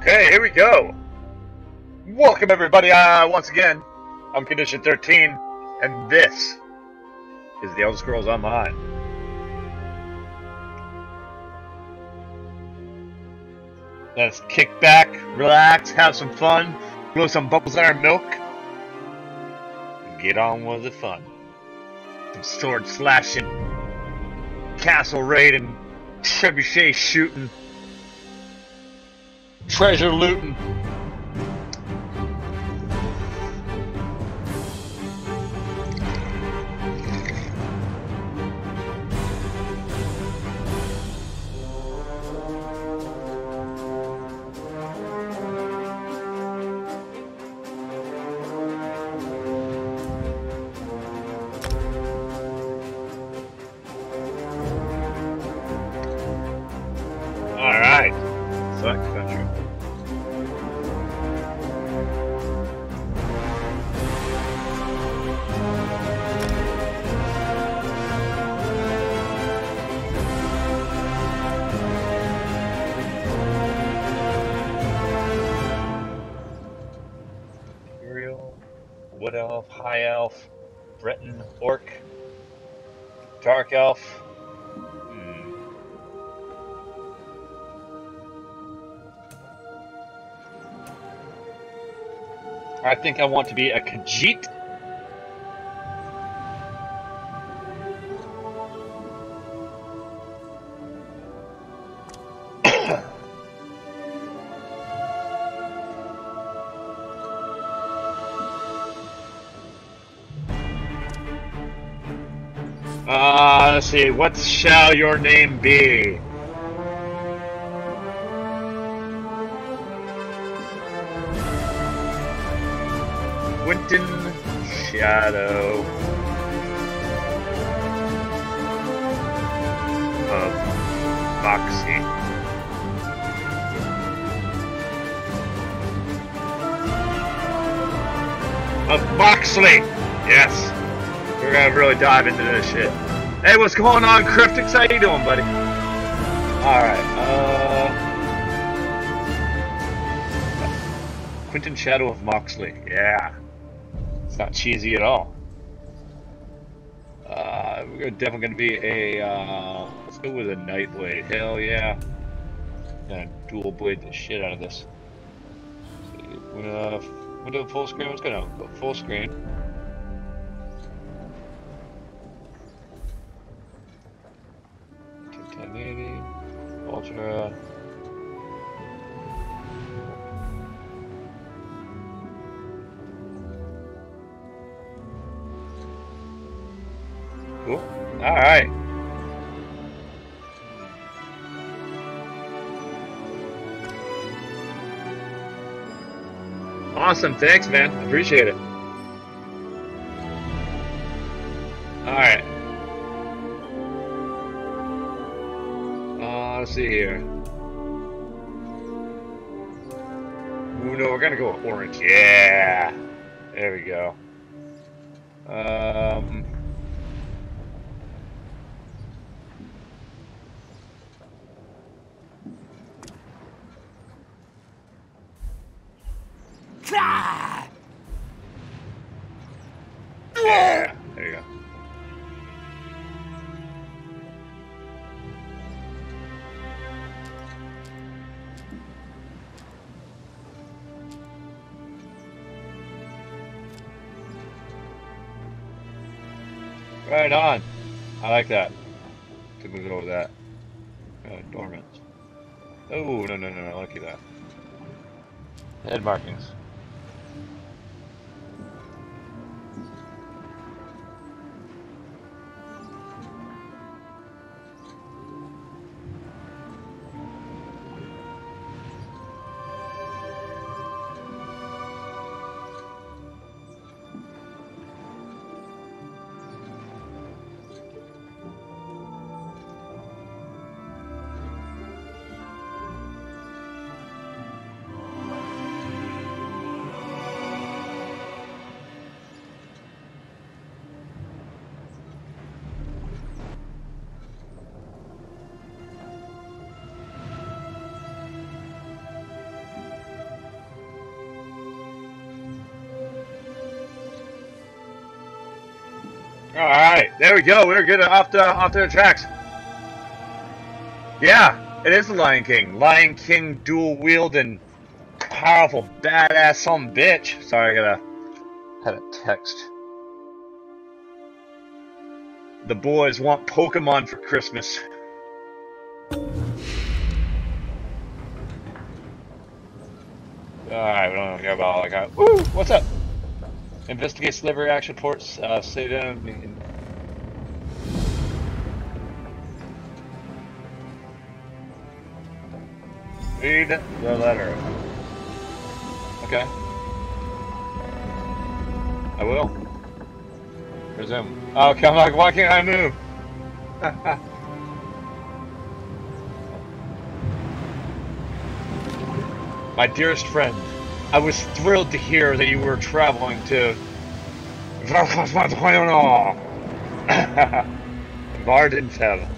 Okay, here we go. Welcome everybody, once again. I'm Condition 13, and this is the Elder Scrolls Online. Let's kick back, relax, have some fun, blow some bubbles in our milk, and get on with the fun. Some sword slashing, castle raiding, trebuchet shooting, treasure looting. Alright, select country. Imperial, Wood Elf, High Elf, Breton, Orc, Dark Elf. I think I want to be a Khajiit. Let's see. What shall your name be? Quentin Shadow of Moxie. Of Moxley! Yes! We're gonna really dive into this shit. Hey, what's going on, Cryptics? How you doing, buddy? Alright, Quentin Shadow of Moxley. Yeah. It's not cheesy at all. We're definitely going to be a, let's go with a Nightblade. Hell yeah. Gonna dual blade the shit out of this. We're doing full screen. Let's go full screen. To 1080. Ultra. Cool. Alright. Awesome. Thanks, man. Appreciate it. Alright. Let's see here. Ooh, no, we're gonna go with orange. Yeah. There we go. Yeah, there you go. Right on. I like that. Could move it over that. Dormant. Oh, no, no, no, no. Lucky that. Head markings. Alright, there we go. We're good off the tracks. Yeah, it is the Lion King. Lion King dual wielding powerful badass some bitch. Sorry, I had a text. The boys want Pokemon for Christmas. Alright, we don't care about all that kind of... Woo! What's up? Investigate slavery action reports. Stay down. Read the letter. Okay. I will. Resume. Oh, come on. Why can't I move? My dearest friend, I was thrilled to hear that you were traveling to Vardenfell.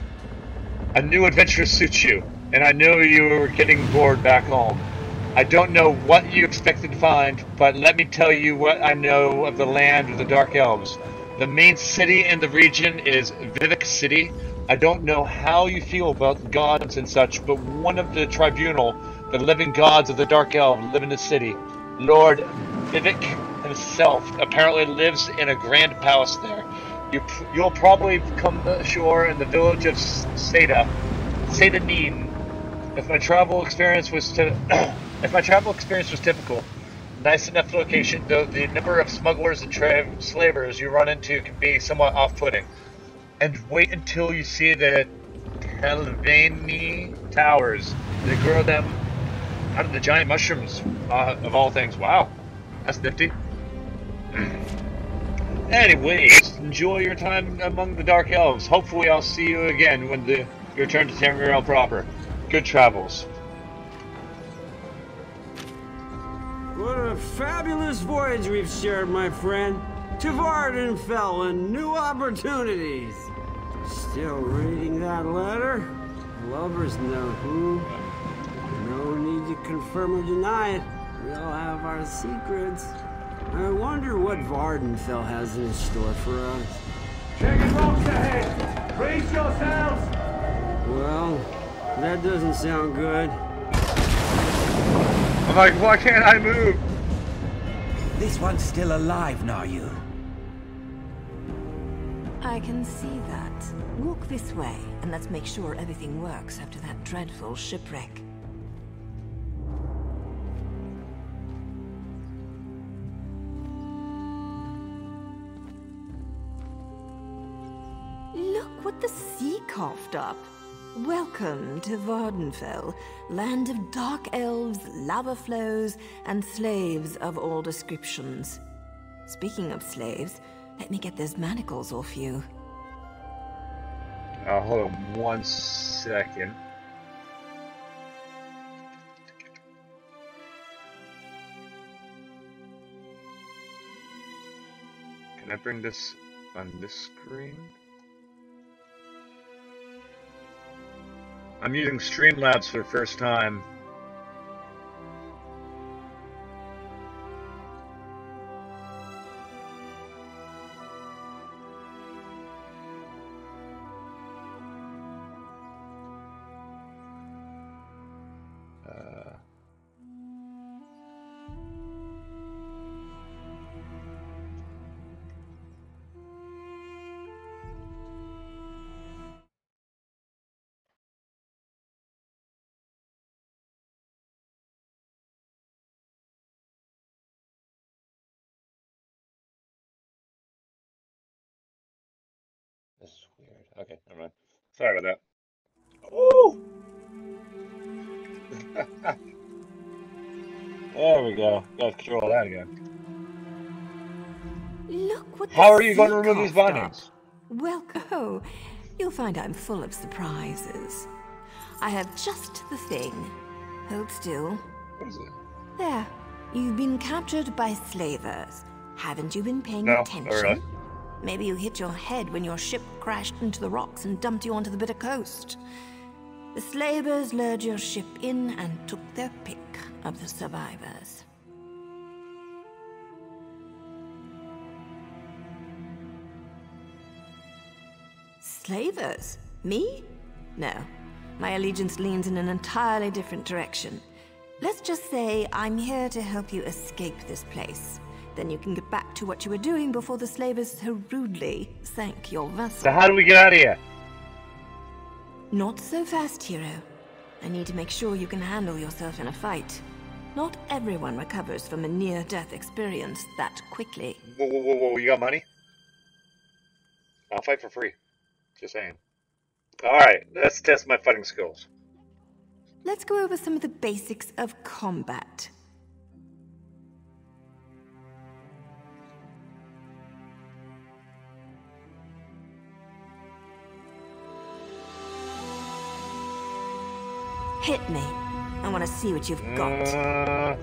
A new adventure suits you, and I know you were getting bored back home. I don't know what you expected to find, but let me tell you what I know of the land of the Dark Elves. The main city in the region is Vivek City. I don't know how you feel about gods and such, but one of the tribunal, the living gods of the Dark Elves, live in the city. Lord Vivek himself apparently lives in a grand palace there. You'll probably come ashore in the village of Sedanine. If my travel experience was typical, nice enough location, though the number of smugglers and slavers you run into can be somewhat off-putting. And wait until you see the Telvani Towers. They grow them out of the giant mushrooms, of all things. Wow, that's nifty. Anyways, enjoy your time among the Dark Elves. Hopefully I'll see you again when you return to Tamriel proper. Good travels. What a fabulous voyage we've shared, my friend. To Vardenfell and new opportunities. Still reading that letter? Lover's note, No need to confirm or deny it. We all have our secrets. I wonder what Vardenfell has in store for us. Checking rocks ahead! Brace yourselves! Well, that doesn't sound good. I'm like, why can't I move? This one's still alive, Nayu. I can see that. Walk this way, and let's make sure everything works after that dreadful shipwreck. Look what the sea coughed up. Welcome to Vardenfell, land of dark elves, lava flows, and slaves of all descriptions. Speaking of slaves, let me get those manacles off you. Hold on 1 second. Can I bring this on this screen? I'm using Streamlabs for the first time. This is weird. Okay, never mind. Sorry about that. Ooh! There we go. Gotta control that again. Look what How are you going to remove these bindings? Welcome. Oh, you'll find I'm full of surprises. I have just the thing. Hold still. What is it? There. You've been captured by slavers. Haven't you been paying No, attention? not really. Maybe you hit your head when your ship crashed into the rocks and dumped you onto the bitter coast. The slavers lured your ship in and took their pick of the survivors. Slavers? Me? No. My allegiance leans in an entirely different direction. Let's just say I'm here to help you escape this place. Then you can get back to what you were doing before the slavers so rudely sank your vessel. So how do we get out of here? Not so fast, hero. I need to make sure you can handle yourself in a fight. Not everyone recovers from a near-death experience that quickly. Whoa, you got money? I'll fight for free. Just saying. Alright, let's test my fighting skills. Let's go over some of the basics of combat. Hit me. I want to see what you've got.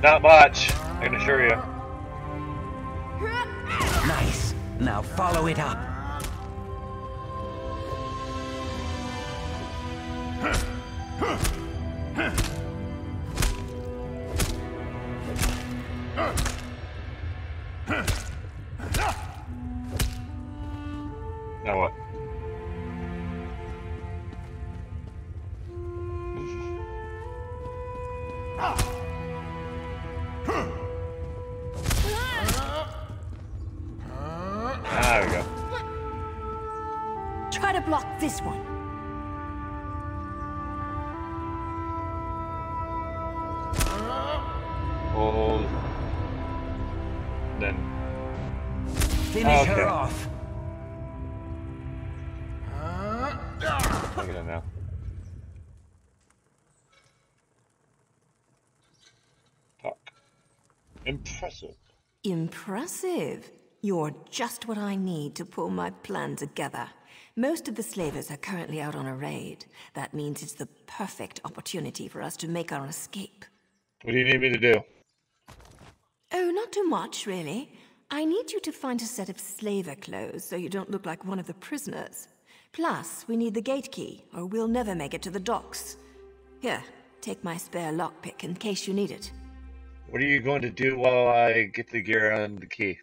Not much, I can assure you. Nice. Now follow it up. Now what? There we go. Try to block this one. Hold. Then. Finish her off. Look at it now. Talk. Impressive. Impressive. You're just what I need to pull my plan together. Most of the slavers are currently out on a raid. That means it's the perfect opportunity for us to make our escape. What do you need me to do? Oh, not too much, really. I need you to find a set of slaver clothes so you don't look like one of the prisoners. Plus, we need the gate key, or we'll never make it to the docks. Here, take my spare lockpick in case you need it. What are you going to do while I get the gear and the key?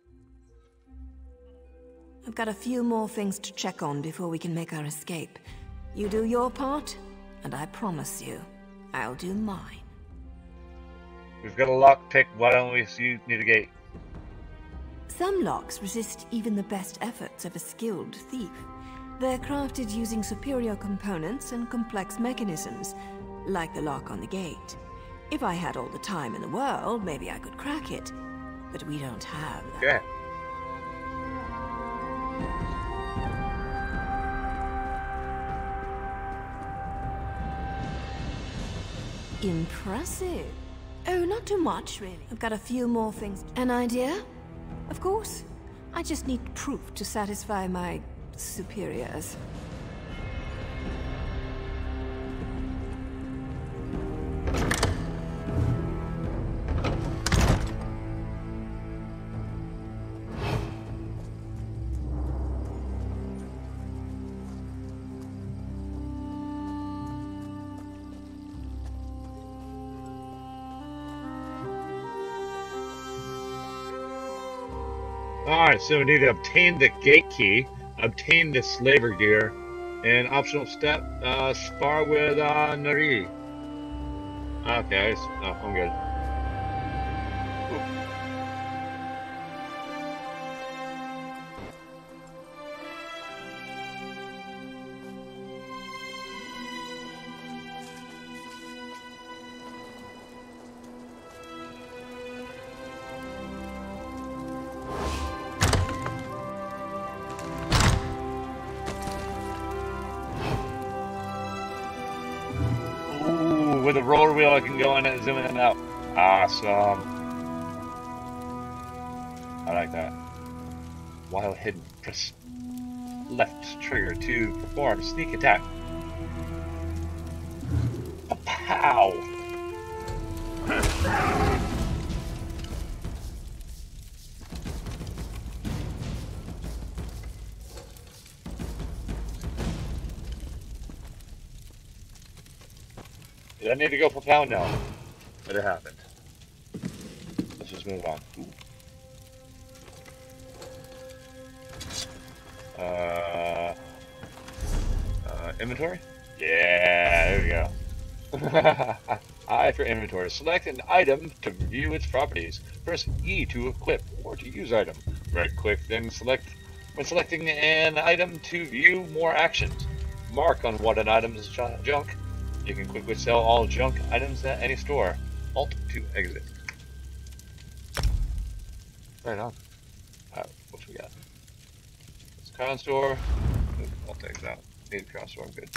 I've got a few more things to check on before we can make our escape. You do your part, and I promise you, I'll do mine. We've got a lockpick, why don't we need a gate? Some locks resist even the best efforts of a skilled thief. They're crafted using superior components and complex mechanisms, like the lock on the gate. If I had all the time in the world, maybe I could crack it. But we don't have that. Yeah. Impressive. Oh, not too much, really. I've got a few more things. An idea? Of course. I just need proof to satisfy my superiors. Alright, so we need to obtain the gate key, obtain the slaver gear, and optional step, spar with Nari. Okay, I'm good. With a roller wheel, I can go in and zoom in and out. Awesome. I like that. While hidden, press left trigger to perform sneak attack. Pow! Did I need to go for pound now? But it happened. Let's just move on. Inventory? Yeah, there we go. I for inventory. Select an item to view its properties. Press E to equip or to use item. Right click, then select when selecting an item to view more actions. Mark on what an item is junk. You can quickly sell all junk items at any store. Alt to exit. Right on. Alright, what we got? It's a con store. Oop, I'll take that. Need a cross store, good.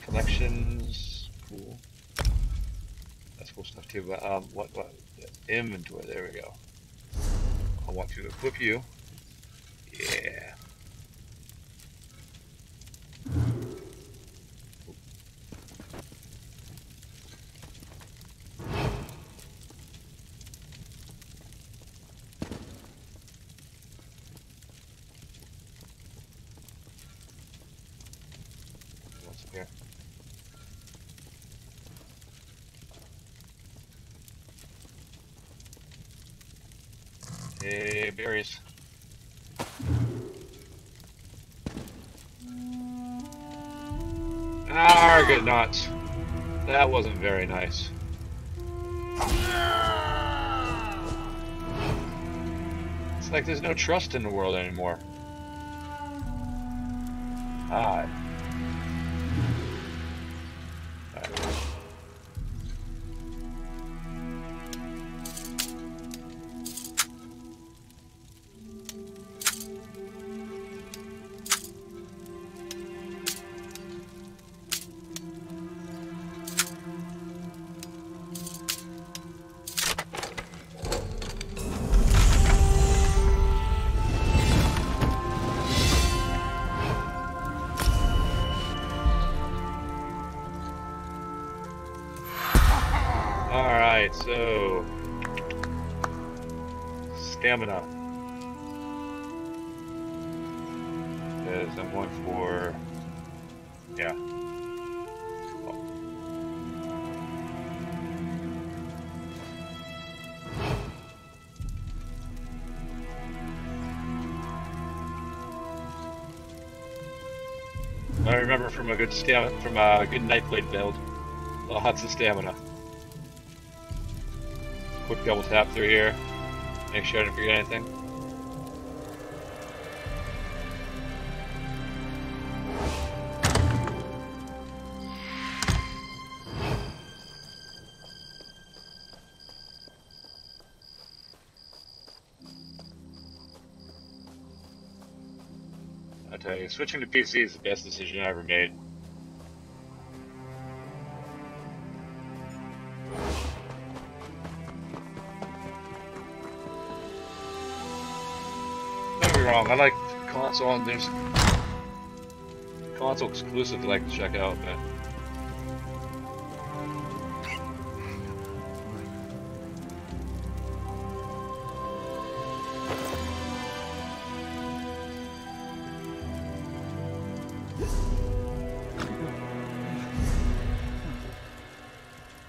Collections, cool. That's cool stuff too, but what inventory, there we go. I want to equip you. Yeah. What's up here? Hey, berries. Argot nuts. That wasn't very nice. It's like there's no trust in the world anymore. Alright. Alright, so stamina. Yes, I'm going for yeah. Oh. I remember from a good Nightblade build. Lots of stamina. Quick double tap through here. Make sure I don't forget anything. I tell you, switching to PC is the best decision I ever made. Wrong. I like console, and there's console exclusives I like to check out, but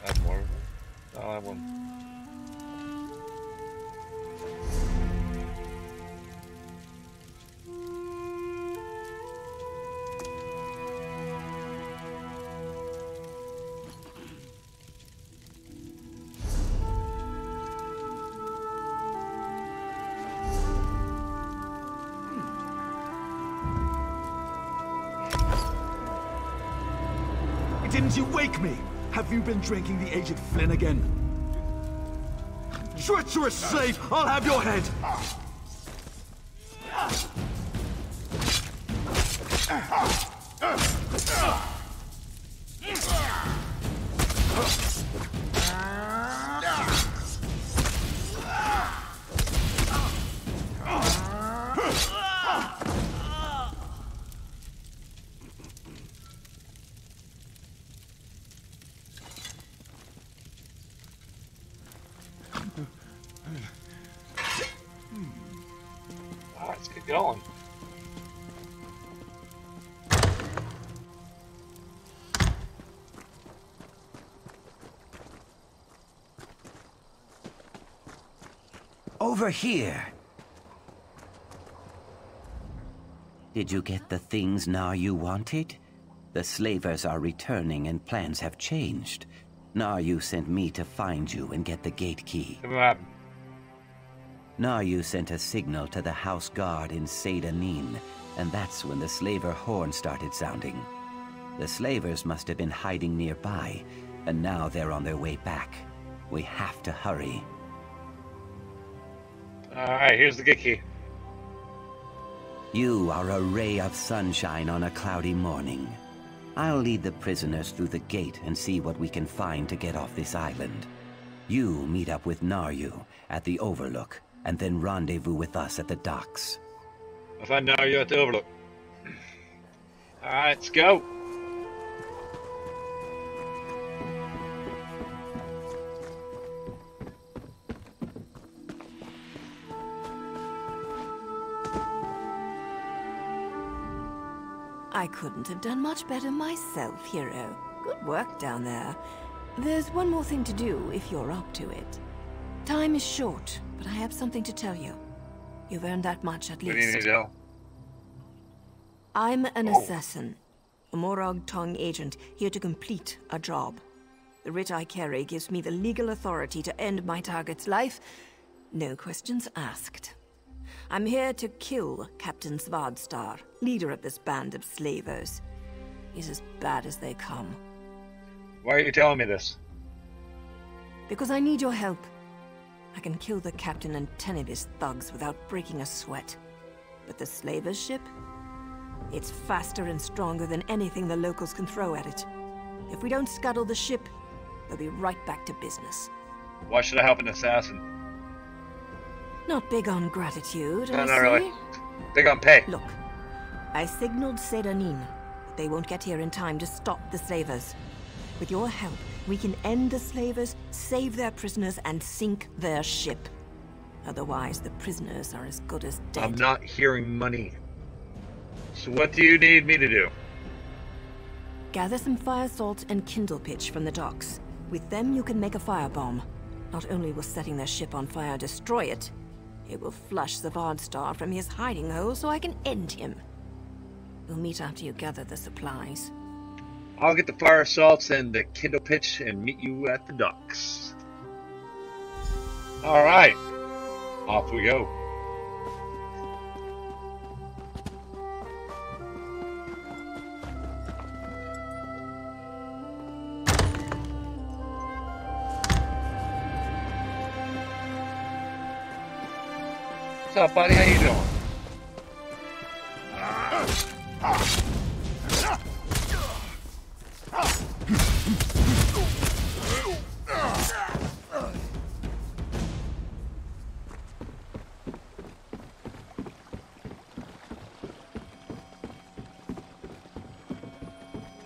that's more. I'll have one. Didn't you wake me? Have you been drinking the aged Flynn again? Treacherous slave! I'll have your head! Let's get going. Over here. Did you get the things now you wanted? The slavers are returning and plans have changed. Naryu sent me to find you and get the gate key. Come on. Naryu sent a signal to the house guard in Sedanin, and that's when the slaver horn started sounding. The slavers must have been hiding nearby, and now they're on their way back. We have to hurry. Alright, here's the gate key. You are a ray of sunshine on a cloudy morning. I'll lead the prisoners through the gate and see what we can find to get off this island. You meet up with Naryu at the Overlook, and then rendezvous with us at the docks. I'll find Naryu at the Overlook. Alright, let's go. I couldn't have done much better myself, hero. Good work down there. There's one more thing to do if you're up to it. Time is short, but I have something to tell you. You've earned that much at What do you need least. to know? I'm an assassin, a Morag Tong agent here to complete a job. The writ I carry gives me the legal authority to end my target's life. No questions asked. I'm here to kill Captain Svardstar, leader of this band of slavers. He's as bad as they come. Why are you telling me this? Because I need your help. I can kill the captain and 10 of his thugs without breaking a sweat. But the slavers' ship? It's faster and stronger than anything the locals can throw at it. If we don't scuttle the ship, they'll be right back to business. Why should I help an assassin? Not big on gratitude, No, I not see. really. Big on pay. Look, I signaled Sedanin, but they won't get here in time to stop the slavers. With your help, we can end the slavers, save their prisoners, and sink their ship. Otherwise, the prisoners are as good as dead. I'm not hearing money. So what do you need me to do? Gather some fire salt and kindle pitch from the docks. With them, you can make a firebomb. Not only will setting their ship on fire destroy it, it will flush Svardstar from his hiding hole so I can end him. We'll meet after you gather the supplies. I'll get the fire salts and the kindle pitch and meet you at the docks. Alright. Off we go. What's up, buddy? How you doing?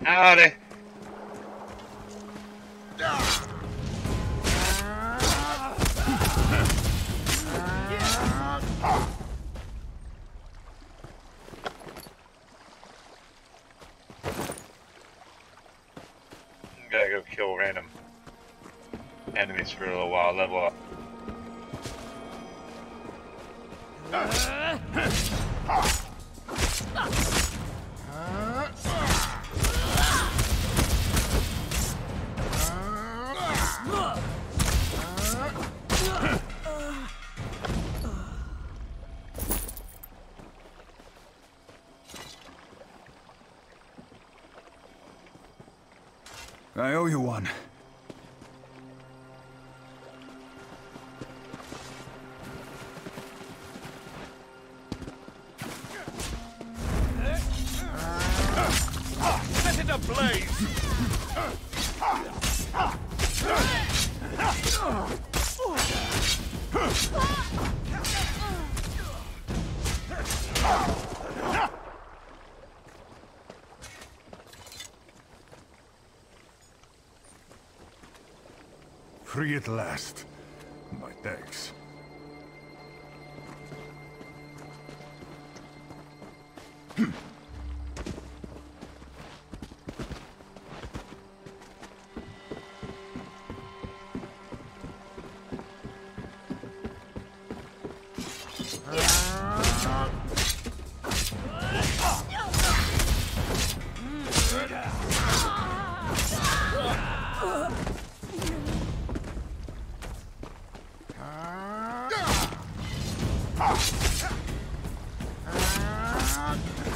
Howdy. Gotta go kill random enemies for a little while, level up. I owe you one. Set it ablaze! Free at last. My thanks.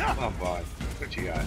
Come on, bud. What you got?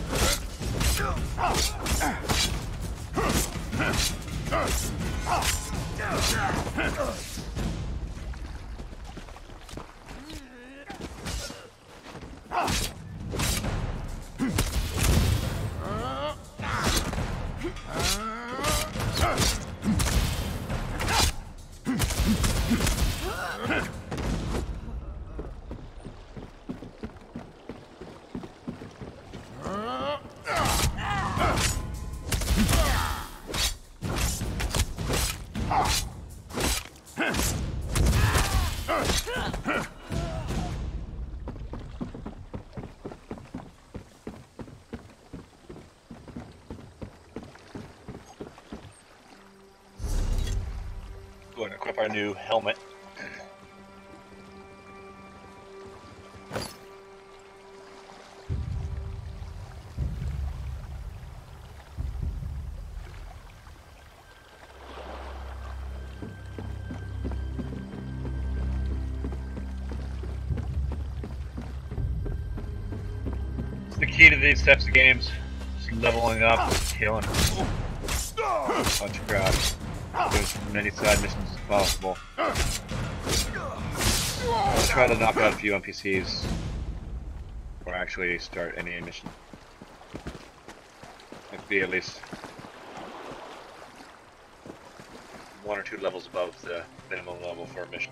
Going to equip our new helmet. The key to these types of games is leveling up, killing a bunch of crap. Do as many side missions as possible. I'll try to knock out a few NPCs or actually start any mission. It could be at least 1 or 2 levels above the minimum level for a mission.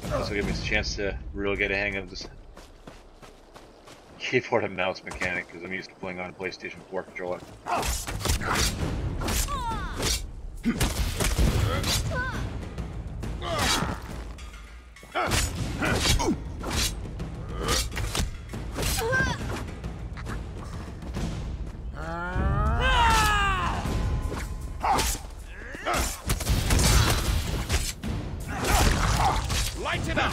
This will give me a chance to really get a hang of this keyboard and mouse mechanic because I'm used to playing on a PlayStation 4 controller. Light it up!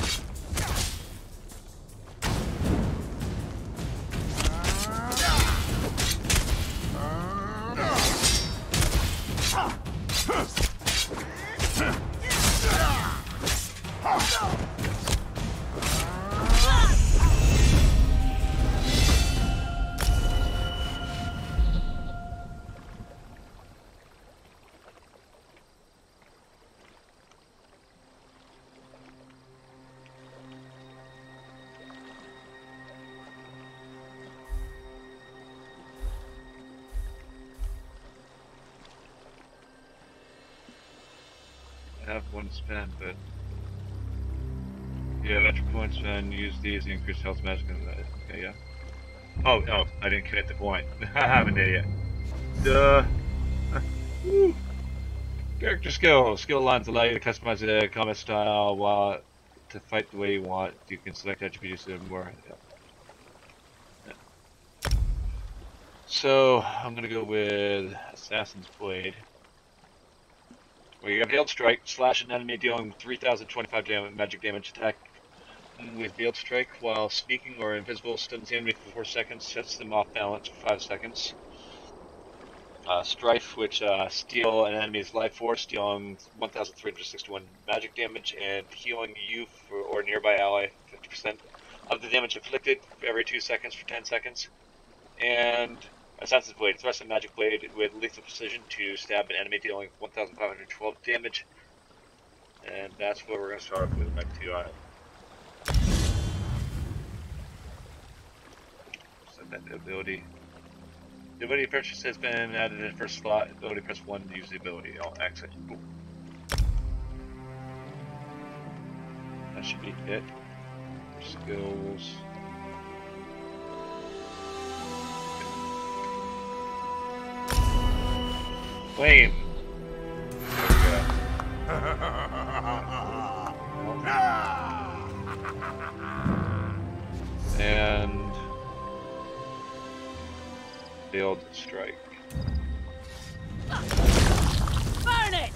I have one spend, but yeah, electric points spend. Use these to increase health magic. Okay, yeah. Oh, I didn't commit the point. I'm an idiot. Duh. Character skill. Skill lines allow you to customize the combat style while to fight the way you want. You can select attributes that are more. Yeah. So I'm gonna go with Assassin's Blade. Where you have Veiled Strike, slash an enemy dealing 3,025 magic damage attack with Veiled Strike while speaking or invisible, stuns the enemy for 4 seconds, sets them off balance for 5 seconds. Strife, which steal an enemy's life force, dealing 1,361 magic damage and healing you or nearby ally 50% of the damage inflicted every 2 seconds for 10 seconds. And Assassin's Blade, thrust and magic blade with lethal precision to stab an enemy dealing 1,512 damage. And that's what we're going to start with my 2 items. So then the ability. The ability purchase has been added in the first slot. Ability press 1 to use the ability. I'll exit. Boom. That should be it. Skills. Flame. And Veiled Strike. Burn it!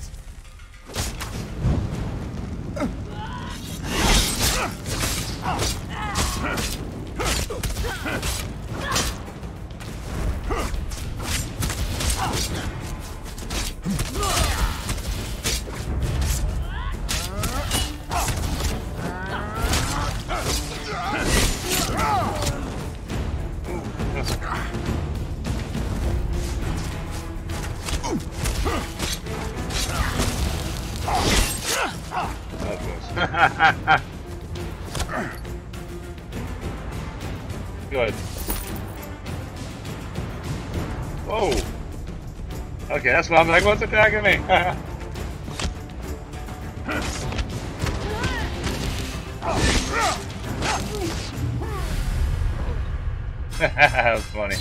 Good. Whoa. Okay, that's why I'm like, what's attacking me? That was funny.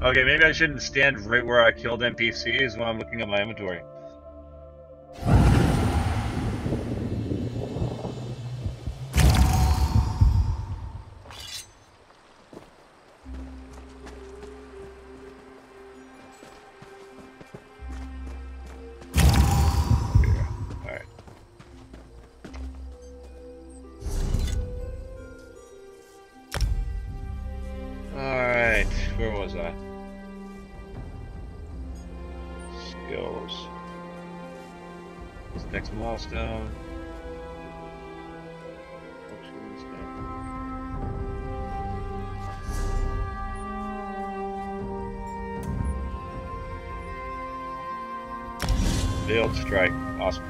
Okay, maybe I shouldn't stand right where I killed NPCs when I'm looking at my inventory. Alright, where was I? Skills. This next milestone. Veiled Strike. Awesome.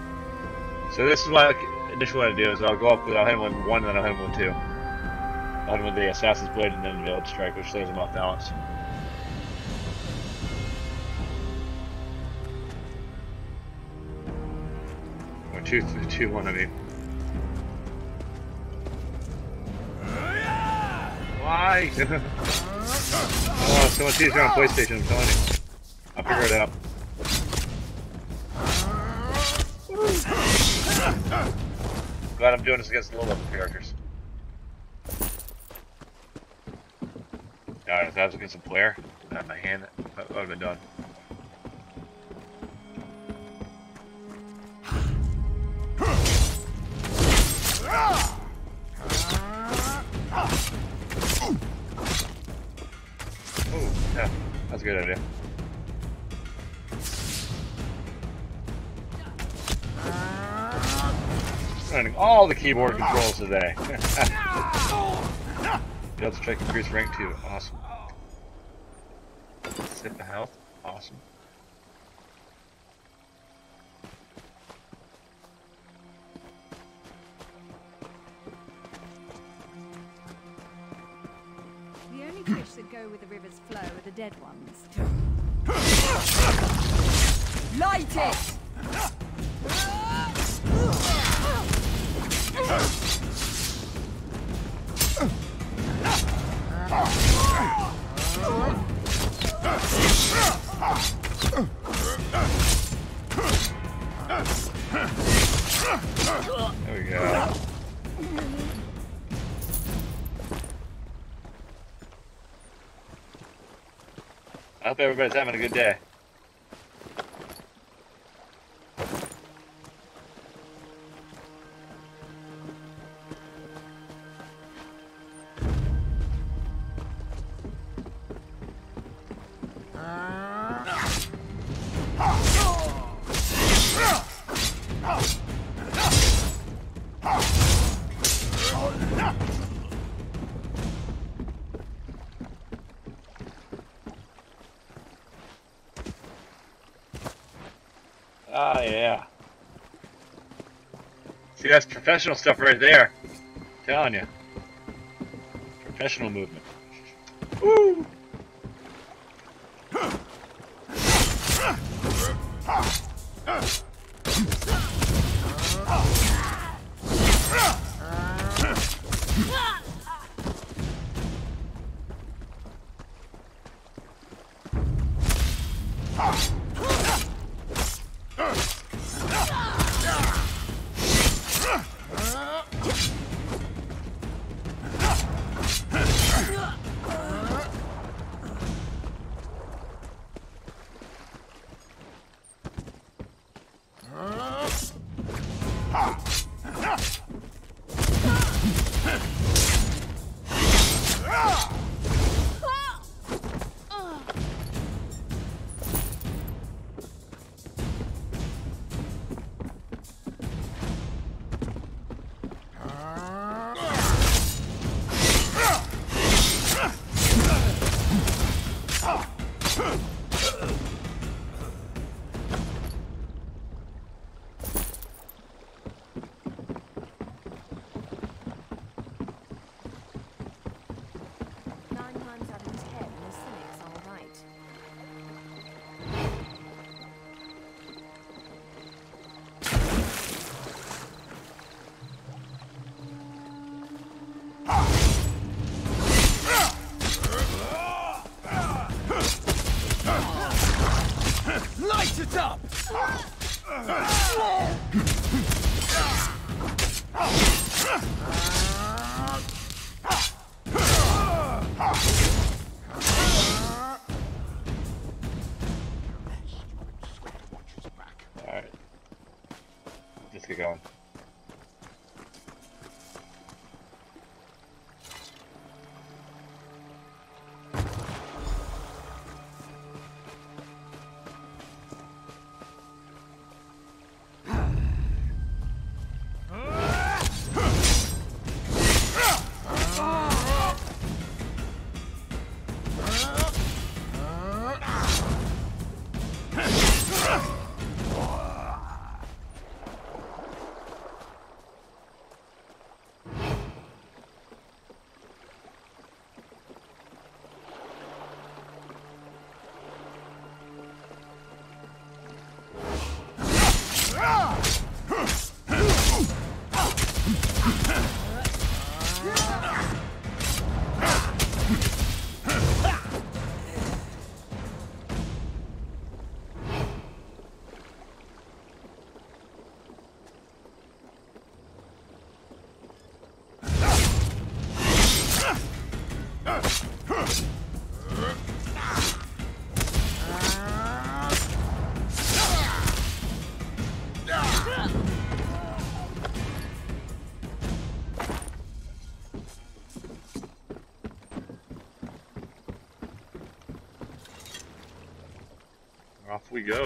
So this is what I initially want to do is I'll go up with, I'll hit him with 1 and then I'll hit him with 2. I'll hit him with the Assassin's Blade and then Veiled Strike, which throws him off balance. Or 2-1, I mean. Why? Oh, it's so much easier on PlayStation, I'm telling you. I'll figure it out. Glad I'm doing this against low level characters. Alright, if that was against a player, I had my hand, that would have been done. Oh, yeah, that's a good idea. Running all the keyboard controls today. Veiled Strike increase rank 2. Awesome. Sip the health. Awesome. The only fish that go with the river's flow are the dead ones. Light it! There we go. I hope everybody's having a good day. Ah, yeah. See, that's professional stuff right there. I'm telling you. Professional movement. Woo! Alright. Let's get going. Off we go.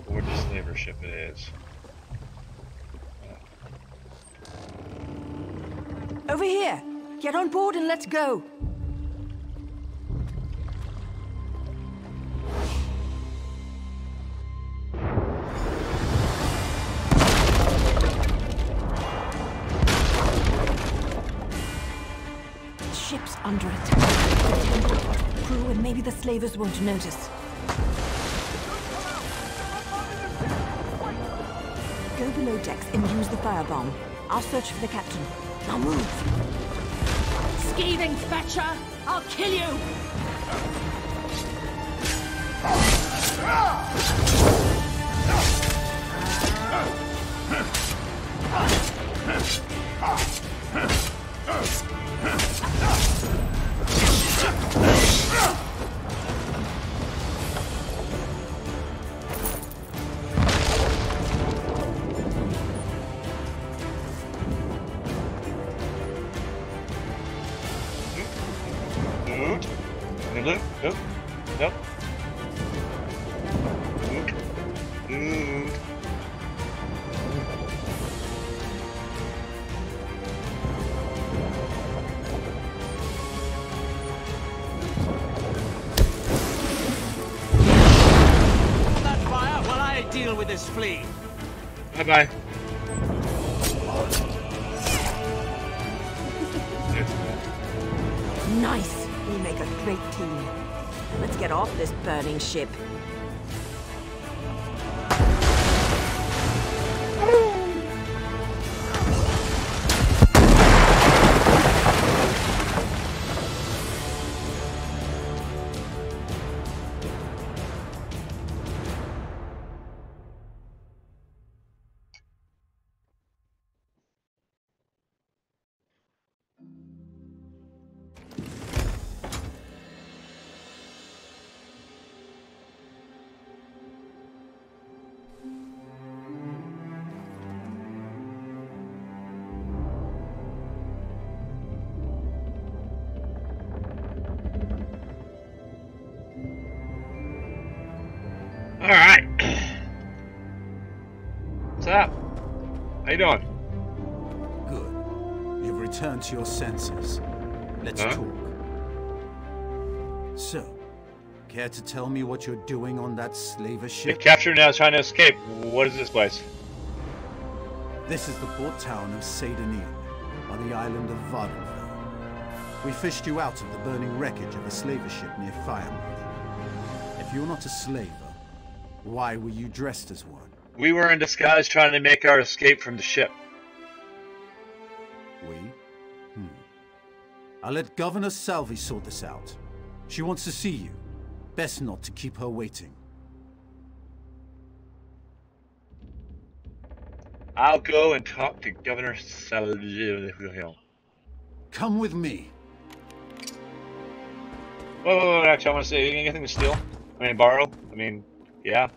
Or the slaver ship it is. Over here! Get on board and let's go! The ship's under attack. The crew and maybe the slavers won't notice. Go below decks and use the firebomb. I'll search for the captain. Now move! Skeeving fetcher! I'll kill you! Nope. Nope. Nope. That fire while I deal with this flea. Bye-bye. Nice! We make a great team. Let's get off this burning ship. Alright. What's up? How you doing? Good. You've returned to your senses. Let's talk. So, care to tell me what you're doing on that slaver Get ship? captured now, trying to escape. What is this place? This is the port town of Sadanin, on the island of Vardenfell. We fished you out of the burning wreckage of a slaver ship near Firemouth. If you're not a slaver, why were you dressed as one? We were in disguise trying to make our escape from the ship. We? I'll let Governor Salvi sort this out. She wants to see you. Best not to keep her waiting. I'll go and talk to Governor Salazar. Come with me. Whoa, actually, I want to say, anything to steal? I mean, borrow? I mean, yeah.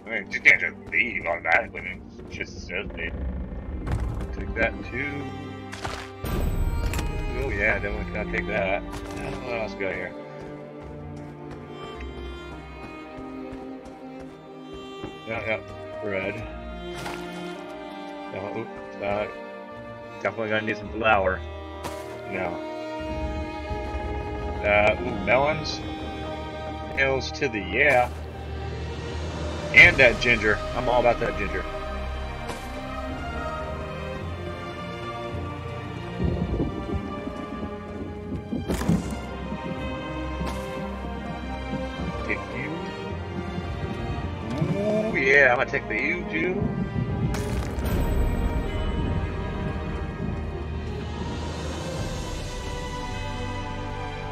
I mean, you can't just leave automatically. I mean, it just says leave. Take that too. Oh yeah, definitely can't take that. What else we got here? Yeah, bread. Definitely gonna need some flour. No. Melons. Hills to the yeah. And that ginger. I'm all about that ginger. Take you. Ooh, yeah, I'm gonna take the you too.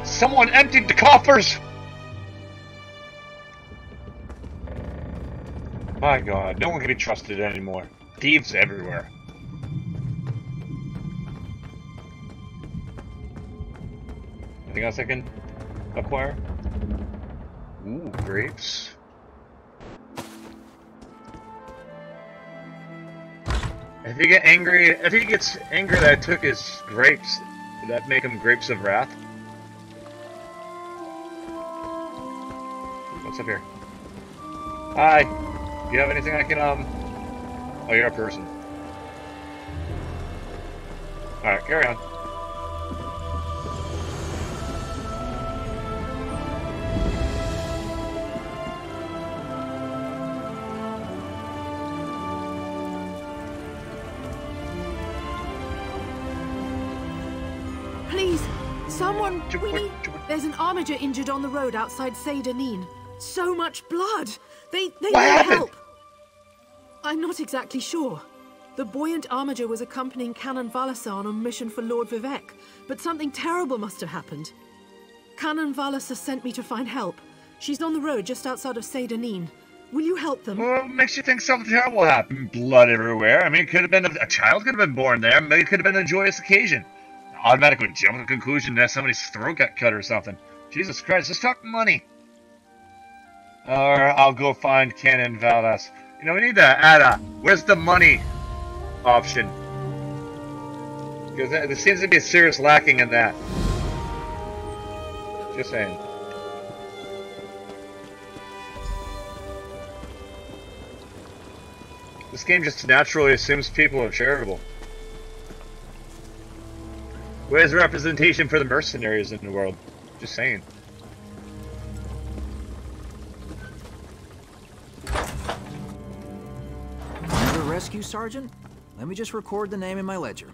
Someone emptied the coffers! My god, no one can be trusted anymore. Thieves everywhere. Anything else I can acquire? Ooh, grapes. If he gets angry that I took his grapes, would that make him grapes of wrath? What's up here? Hi. Do you have anything I can, Oh, you're a person. Alright, carry on. Please, someone, we need... There's an armiger injured on the road outside Seyda-Neen. So much blood! They need help! I'm not exactly sure. The buoyant armiger was accompanying Canon Valasa on a mission for Lord Vivek, but something terrible must have happened. Canon Valasa sent me to find help. She's on the road just outside of Seyda-Neen. Will you help them? Well, what makes you think something terrible happened? Blood everywhere. I mean, it could have been a child could have been born there. Maybe it could have been a joyous occasion. Automatically jump to the conclusion that somebody's throat got cut or something. Jesus Christ, just talk money. Or I'll go find Canon Valdas. You know, we need to add a where's the money option. Because there seems to be a serious lacking in that. Just saying. This game just naturally assumes people are charitable. Where's representation for the mercenaries in the world? Just saying. Another rescue sergeant? Let me just record the name in my ledger.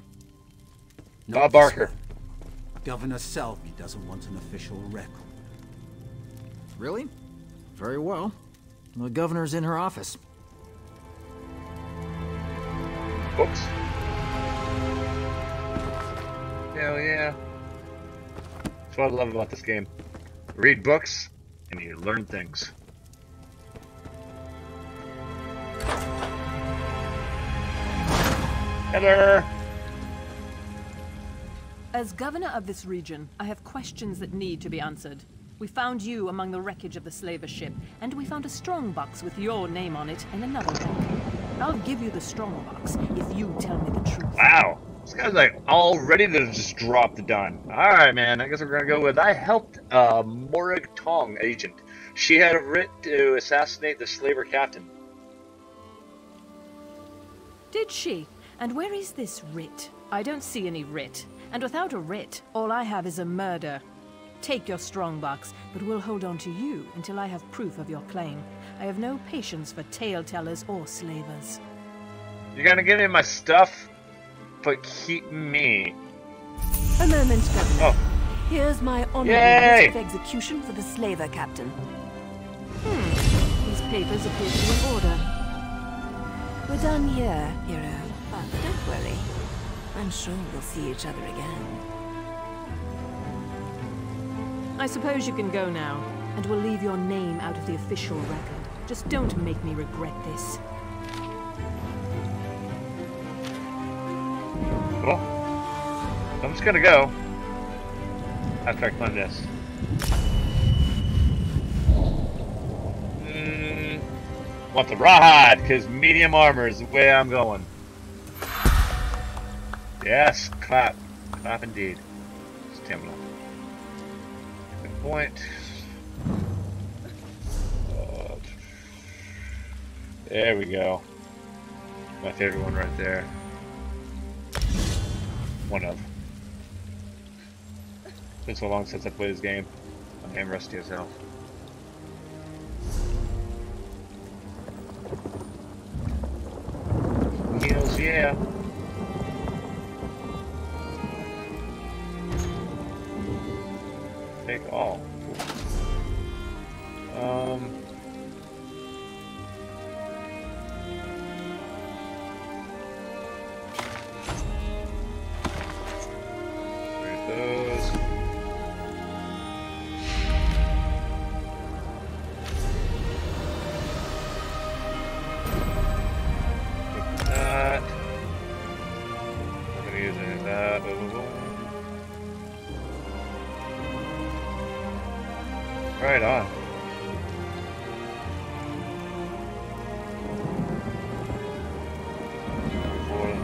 Bob Barker. Governor Selby doesn't want an official record. Really? Very well. The governor's in her office. Books. Hell yeah. That's what I love about this game. Read books, and you learn things. Heather! As governor of this region, I have questions that need to be answered. We found you among the wreckage of the slaver ship, and we found a strongbox with your name on it in another wreck. I'll give you the strongbox if you tell me the truth. Wow! This guy's like all ready to just drop the dime. Alright, man, I guess we're gonna go with I helped Morag Tong agent. She had a writ to assassinate the slaver captain. Did she? And where is this writ? I don't see any writ. And without a writ, all I have is a murder. Take your strongbox, but we'll hold on to you until I have proof of your claim. I have no patience for tale-tellers or slavers. You're gonna give me my stuff, but keep me. A moment, Governor. Oh. Here's my honorable Yay! list of execution for the slaver captain. These papers appear to be in order. We're done here, hero. But don't worry. I'm sure we'll see each other again. I suppose you can go now, and we'll leave your name out of the official record. Just don't make me regret this. Cool. I'm just gonna go after I climb this. Want the rawhide, because medium armor is the way I'm going. Yes, clap. Clap indeed. Stamina. Good point. There we go. My favorite one right there. One of. It's been so long since I played this game. I'm damn rusty as hell. Heals, yeah. Take all. There's those. Take that. I'm gonna use any of that. Boom, boom, boom. Right on.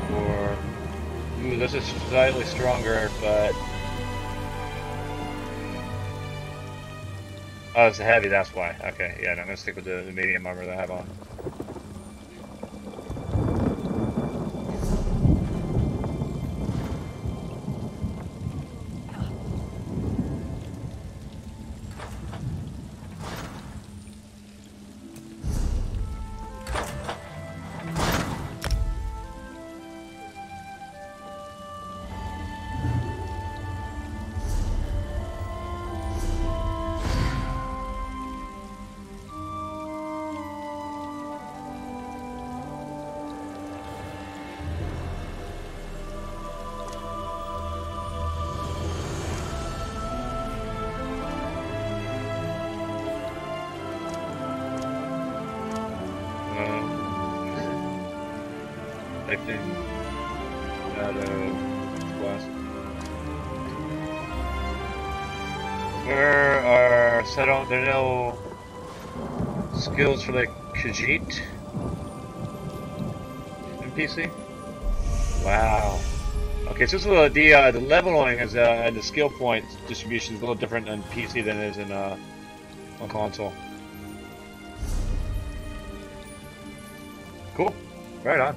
Four. Ooh, this is slightly stronger, but oh, it's a heavy. That's why. Okay, yeah, no, I'm gonna stick with the medium armor that I have on. Typing west. Where are set on? There are no skills for like Khajiit NPC. Wow. Okay, so the leveling is and the skill point distribution is a little different on PC than it is in on console. Cool. Right on.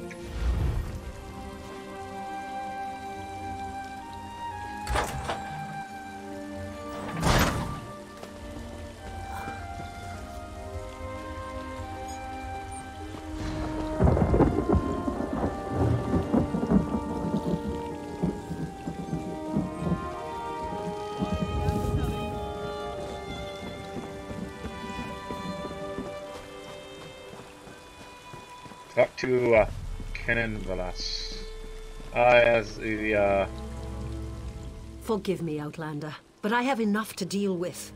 Talk to Kenan Velas. As the Forgive me, Outlander, but I have enough to deal with.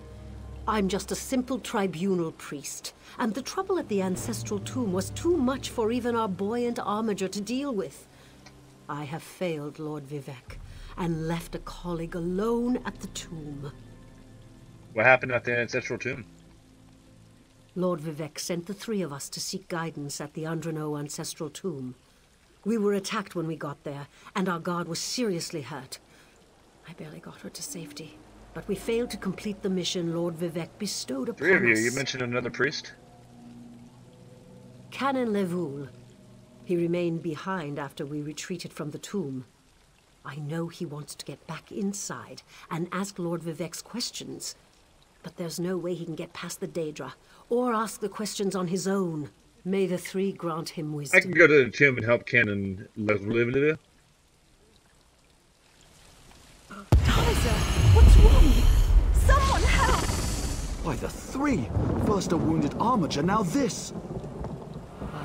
I'm just a simple tribunal priest, and the trouble at the ancestral tomb was too much for even our buoyant armiger to deal with. I have failed Lord Vivek, and left a colleague alone at the tomb. What happened at the ancestral tomb? Lord Vivek sent the three of us to seek guidance at the Andrano ancestral tomb. We were attacked when we got there, and our guard was seriously hurt. I barely got her to safety, but we failed to complete the mission Lord Vivek bestowed upon us. Three of you. You mentioned another priest? Canon Levoul. He remained behind after we retreated from the tomb. I know he wants to get back inside and ask Lord Vivek's questions, but there's no way he can get past the Daedra, or ask the questions on his own. May the three grant him wisdom. I can go to the tomb and help Canon Levoul. Kaiser, what's wrong? three. First a wounded armiger, now this.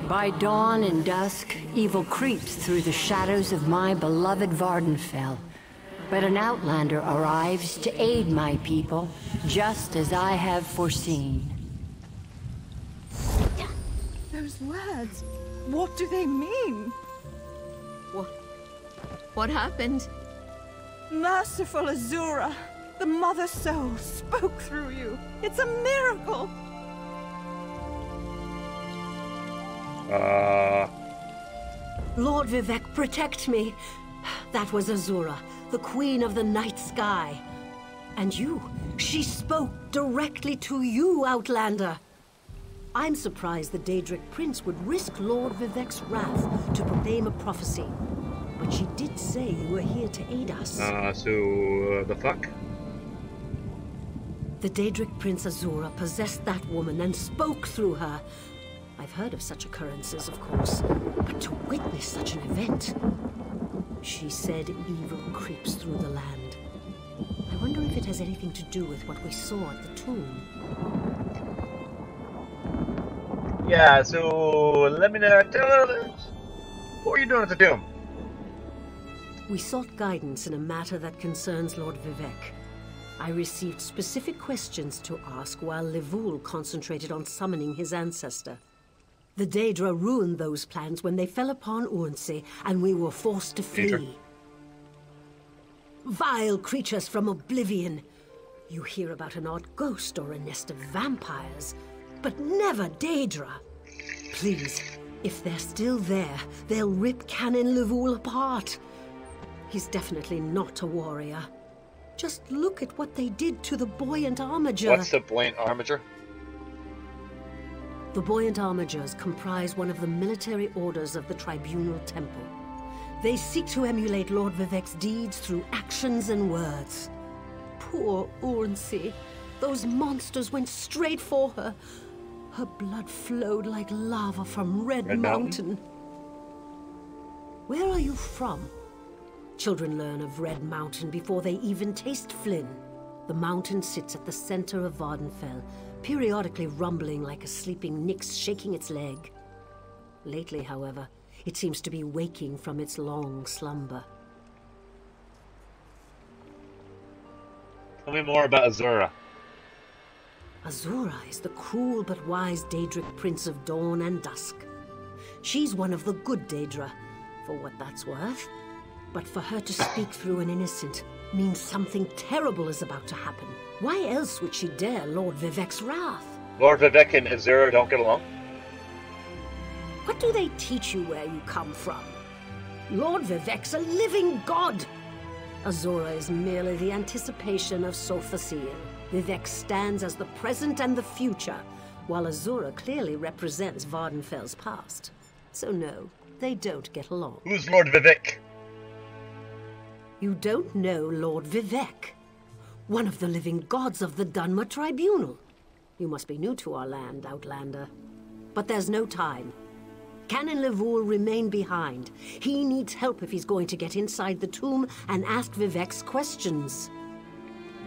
By dawn and dusk, evil creeps through the shadows of my beloved Vardenfell. But an outlander arrives to aid my people, just as I have foreseen. Those words, what do they mean? What happened? Merciful Azura, the Mother Soul spoke through you. It's a miracle! Lord Vivek, protect me. That was Azura, the Queen of the Night Sky. And you, she spoke directly to you, Outlander. I'm surprised the Daedric Prince would risk Lord Vivek's wrath to proclaim a prophecy. But she did say you were here to aid us. The fuck? The Daedric Prince Azura possessed that woman and spoke through her. I've heard of such occurrences, of course, but to witness such an event... She said evil creeps through the land. I wonder if it has anything to do with what we saw at the tomb. Yeah, so let me know. What are you doing at the tomb? We sought guidance in a matter that concerns Lord Vivek. I received specific questions to ask while Levoul concentrated on summoning his ancestor. The Daedra ruined those plans when they fell upon Urnsey, and we were forced to flee. Daedra. Vile creatures from oblivion. You hear about an odd ghost or a nest of vampires, but never Daedra. Please, if they're still there, they'll rip Canon Levoul apart. He's definitely not a warrior. Just look at what they did to the Buoyant Armiger. What's the Buoyant Armiger? The Buoyant Armigers comprise one of the military orders of the Tribunal Temple. They seek to emulate Lord Vivek's deeds through actions and words. Poor Urnsey. Those monsters went straight for her. Her blood flowed like lava from Red Mountain. Where are you from? Children learn of Red Mountain before they even taste Flynn. The mountain sits at the center of Vardenfell, periodically rumbling like a sleeping Nyx shaking its leg. Lately, however, it seems to be waking from its long slumber. Tell me more about Azura. Azura is the cruel but wise Daedric Prince of Dawn and Dusk. She's one of the good Daedra, for what that's worth. But for her to speak through an innocent means something terrible is about to happen. Why else would she dare Lord Vivek's wrath? Lord Vivek and Azura don't get along? What do they teach you where you come from? Lord Vivek's a living god! Azura is merely the anticipation of Sophaciel. Vivek stands as the present and the future, while Azura clearly represents Vardenfell's past. So no, they don't get along. Who's Lord Vivek? You don't know Lord Vivek, one of the living gods of the Dunmer Tribunal. You must be new to our land, Outlander. But there's no time. Canon Levoul remain behind. He needs help if he's going to get inside the tomb and ask Vivek's questions.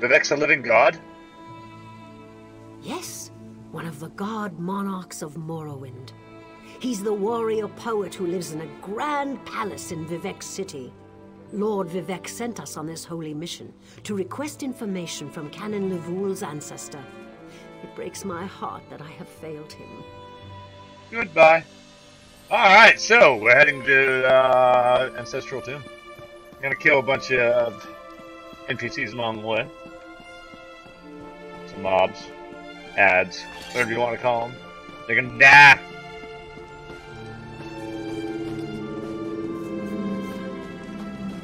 Vivek's a living god? Yes, one of the god monarchs of Morrowind. He's the warrior poet who lives in a grand palace in Vivek City. Lord Vivek sent us on this holy mission to request information from Canon Levoul's ancestor. It breaks my heart that I have failed him. Goodbye. Alright, so we're heading to Ancestral Tomb. I'm gonna kill a bunch of NPCs along the way. Some mobs. Ads. Whatever you want to call them. They're gonna die.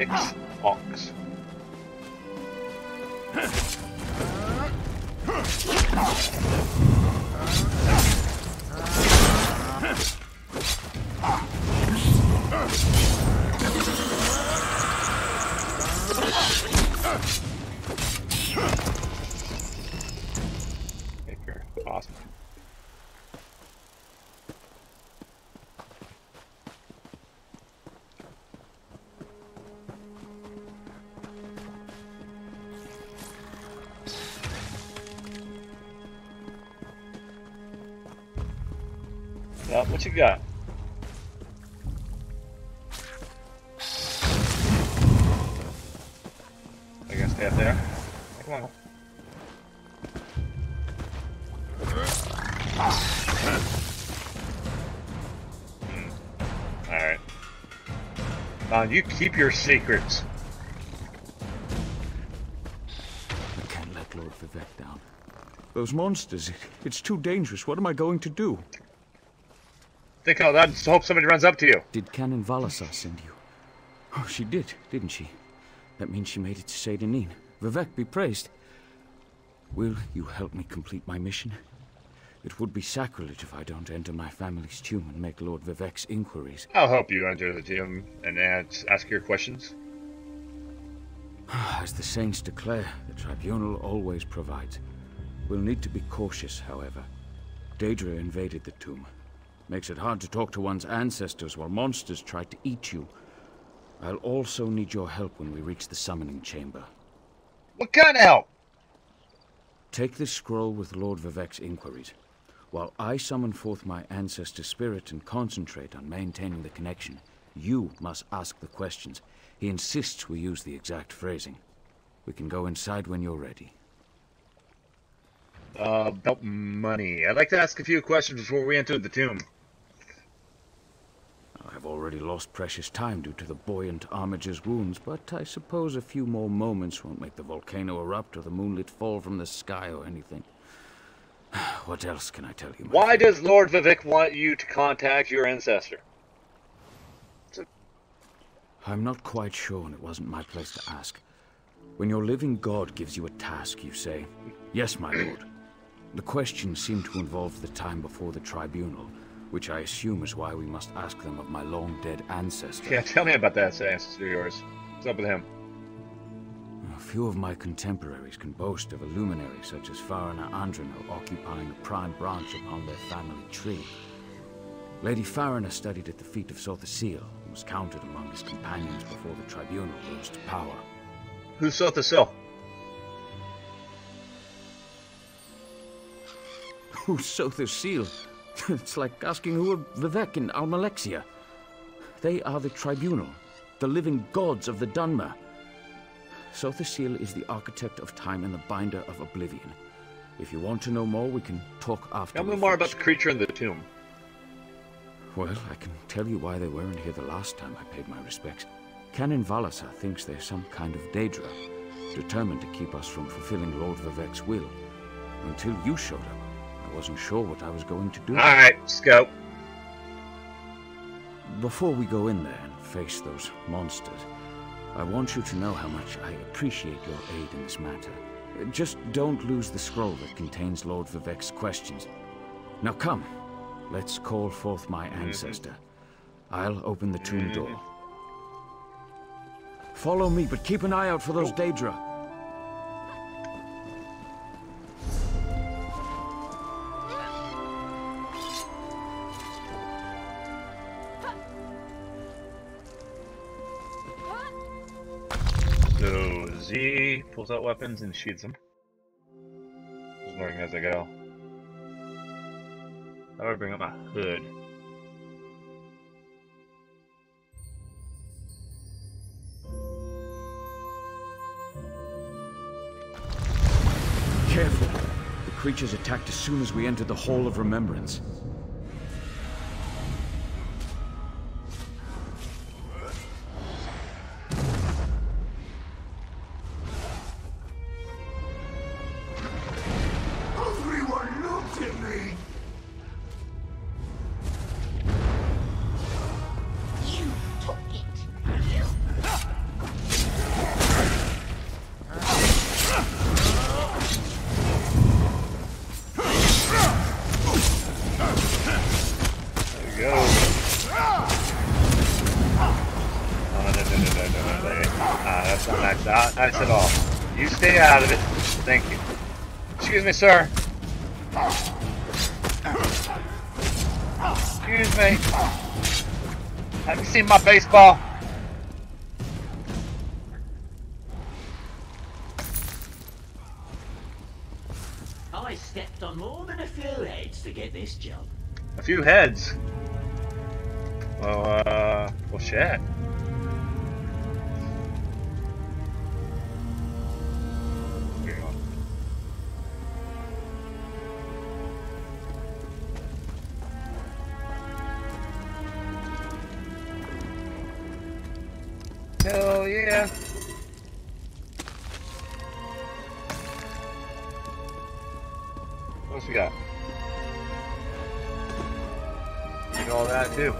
X-Ox. Awesome. Well, what you got? I gotta stay up there. Come on. Alright. You keep your secrets. I can't let Lord Vivek down. Those monsters, it's too dangerous. What am I going to do? Think out loud and hope somebody runs up to you. Did Canon Valasar send you? Oh, she did, didn't she? That means she made it to Seyda-Neen. Vivek be praised. Will you help me complete my mission? It would be sacrilege if I don't enter my family's tomb and make Lord Vivek's inquiries. I'll help you enter the tomb and ask your questions. As the saints declare, the tribunal always provides. We'll need to be cautious, however. Daedra invaded the tomb. Makes it hard to talk to one's ancestors while monsters try to eat you. I'll also need your help when we reach the summoning chamber. What kind of help? Take this scroll with Lord Vivek's inquiries. While I summon forth my ancestor spirit and concentrate on maintaining the connection, you must ask the questions. He insists we use the exact phrasing. We can go inside when you're ready. About money. I'd like to ask a few questions before we enter the tomb. I've already lost precious time due to the buoyant Armiger's wounds, but I suppose a few more moments won't make the volcano erupt or the moonlit fall from the sky or anything. What else can I tell you? Why does Lord Vivek want you to contact your ancestor? I'm not quite sure, and it wasn't my place to ask. When your living god gives you a task, you say, "Yes, my lord." The questions seem to involve the time before the tribunal, which I assume is why we must ask them of my long-dead ancestor. Yeah, tell me about that ancestor of yours. What's up with him? A few of my contemporaries can boast of a luminary such as Farina Andrino occupying a prime branch upon their family tree. Lady Farina studied at the feet of Sothasil and was counted among his companions before the tribunal rose to power. Who's Sothasil? Who's Sothasil? It's like asking who are Vivek and Almalexia. They are the tribunal, the living gods of the Dunmer. Sothasil is the architect of time and the binder of oblivion. If you want to know more, we can talk after. Tell me more about the creature in the tomb. Well, I can tell you why they weren't here the last time I paid my respects. Canon Valasar thinks they're some kind of Daedra, determined to keep us from fulfilling Lord Vivek's will. Until you showed up, I wasn't sure what I was going to do. Alright, scope. Before we go in there and face those monsters, I want you to know how much I appreciate your aid in this matter. Just don't lose the scroll that contains Lord Vivek's questions. Now come, let's call forth my ancestor. I'll open the tomb door. Follow me, but keep an eye out for those Daedra. So Z pulls out weapons and shoots them. Just learning as I go. How do I bring up my hood? Careful. The creatures attacked as soon as we entered the Hall of Remembrance. Everyone looked at me! You took it! Go. Oh, no. That's not nice at all. You stay out of it. Thank you. Excuse me, sir. Excuse me. Have you seen my baseball? I stepped on more than a few heads to get this job. A few heads. Well, shit. Hell yeah. What else we got? Look at all that too.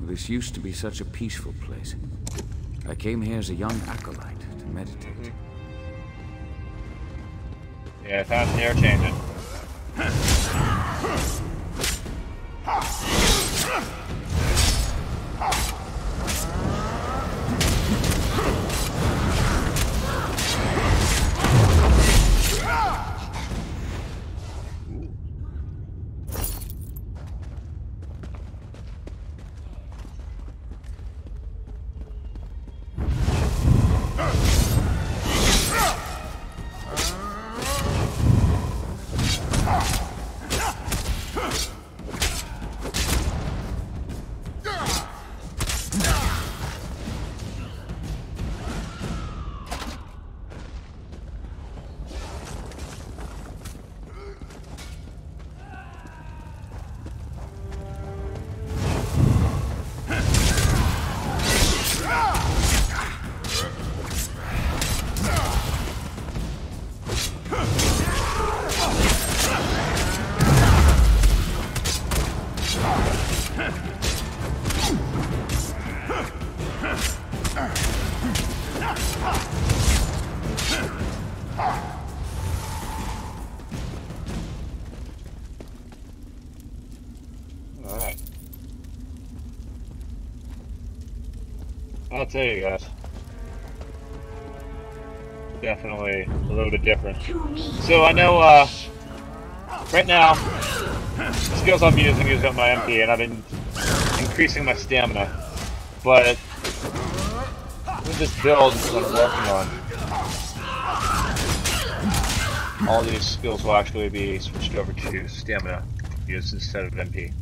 This used to be such a peaceful place. I came here as a young acolyte to meditate. Yeah, times never changing. Alright. I'll tell you guys. Definitely a little bit different. So I know, right now, the skills I'm using is on my MP, and I've been increasing my stamina. But with this build that I'm working on, all these skills will actually be switched over to stamina use instead of MP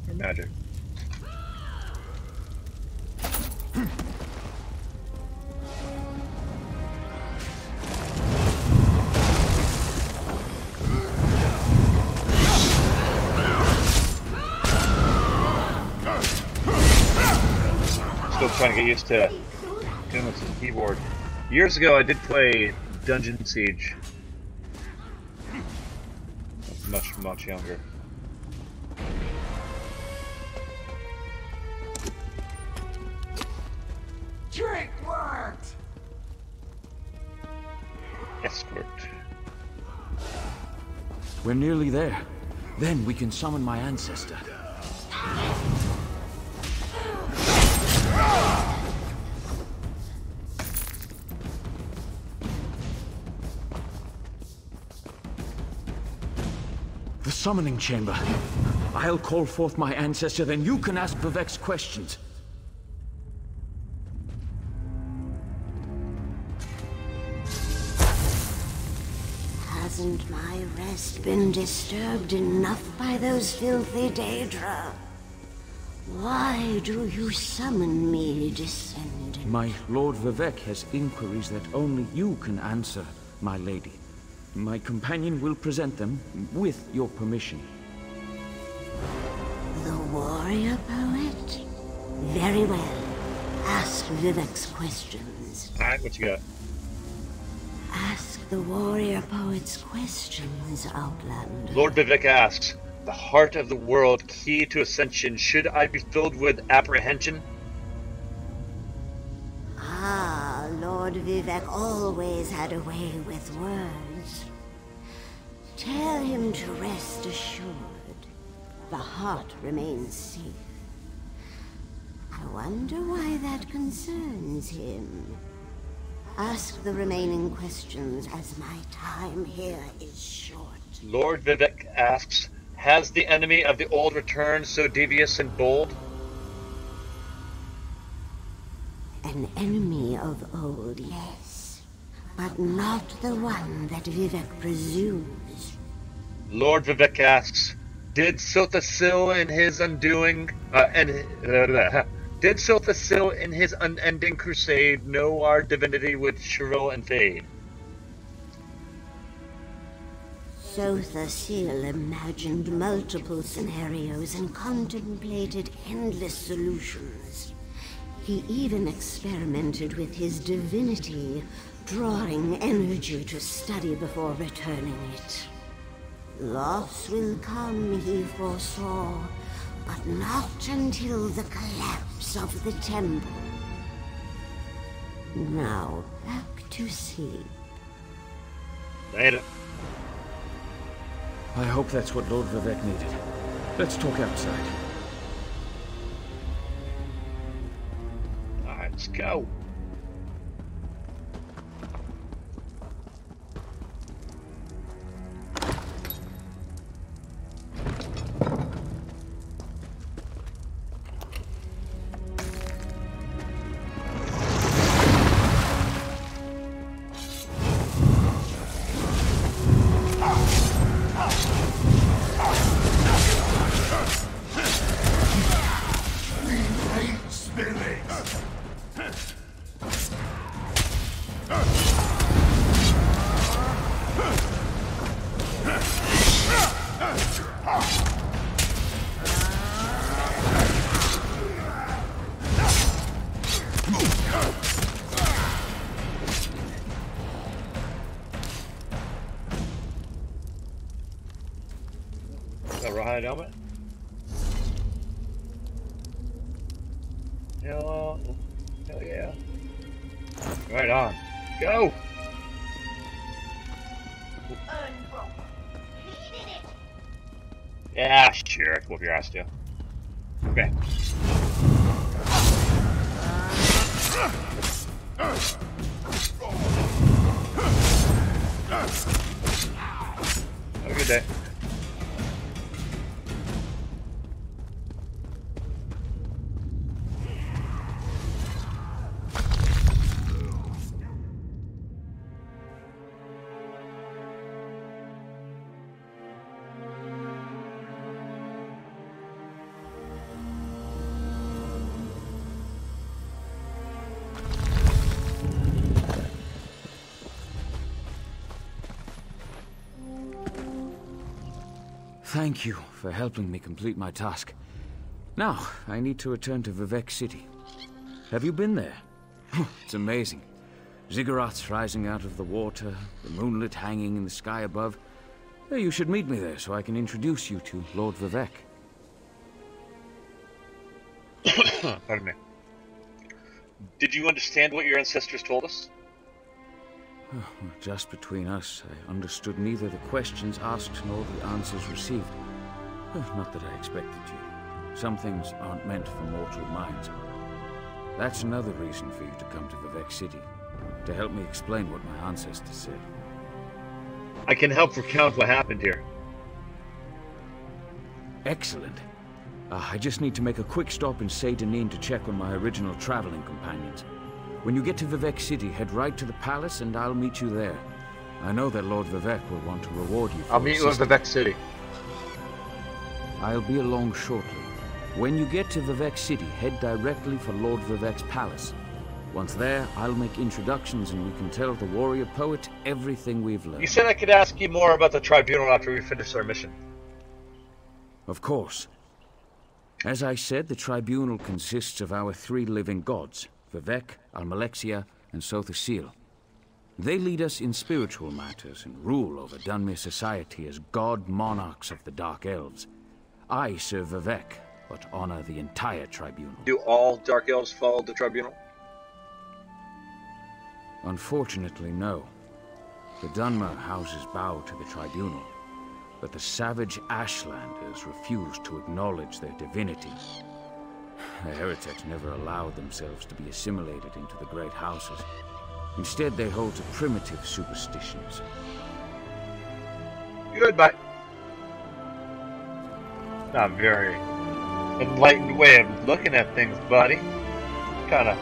or magic. Still trying to get used to doing this with the keyboard. Years ago I did play Dungeon Siege. I was much younger. Trick worked! Escort. We're nearly there. Then we can summon my ancestor. The summoning chamber. I'll call forth my ancestor, then you can ask Vivek's questions. Hasn't my rest been disturbed enough by those filthy Daedra? Why do you summon me, descendant? My Lord Vivek has inquiries that only you can answer, my lady. My companion will present them with your permission. The warrior poet? Very well. Ask Vivek's questions. Alright, what you got? Ask the warrior poet's questions, Outlander. Lord Vivek asks, the heart of the world, key to ascension, should I be filled with apprehension? Ah, Lord Vivek always had a way with words. Tell him to rest assured. The heart remains safe. I wonder why that concerns him. Ask the remaining questions, as my time here is short. Lord Vivek asks, has the enemy of the old returned so devious and bold? An enemy of old, yes, but not the one that Vivek presumes. Lord Vivek asks, did Silthasil in his unending crusade know our divinity would shrivel and fade? Silthasil imagined multiple scenarios and contemplated endless solutions. He even experimented with his divinity, drawing energy to study before returning it. Loss will come, he foresaw, but not until the collapse of the temple. Now, back to sleep. Later. I hope that's what Lord Vivek needed. Let's talk outside. Alright, let's go. Rawhide helmet. Hell yeah. Right on. Go! Yeah, sure. Whoop your ass, too. Okay. Have a good day. Thank you for helping me complete my task. Now, I need to return to Vivek City. Have you been there? It's amazing. Ziggurats rising out of the water, the moonlit hanging in the sky above. You should meet me there so I can introduce you to Lord Vivek. Pardon me. Did you understand what your ancestors told us? Just between us, I understood neither the questions asked nor the answers received. Not that I expected you. Some things aren't meant for mortal minds. That's another reason for you to come to Vivek City, to help me explain what my ancestors said. I can help recount what happened here. Excellent. I just need to make a quick stop in Seydanin to check on my original traveling companions. When you get to Vivek City, head right to the palace and I'll meet you there. I know that Lord Vivek will want to reward you for I'll meet you in Vivek City. I'll be along shortly. When you get to Vivek City, head directly for Lord Vivek's palace. Once there, I'll make introductions and we can tell the warrior poet everything we've learned. You said I could ask you more about the tribunal after we finish our mission. Of course. As I said, the tribunal consists of our three living gods, Vivek, Almalexia, and Silthasil. They lead us in spiritual matters and rule over Dunmere society as god monarchs of the Dark Elves. I serve Vivek, but honor the entire tribunal. Do all Dark Elves follow the tribunal? Unfortunately, no. The Dunmer houses bow to the tribunal, but the savage Ashlanders refuse to acknowledge their divinity. The heretics never allowed themselves to be assimilated into the great houses. Instead, they hold to primitive superstitions. Goodbye. Not very enlightened way of looking at things, buddy. Kind of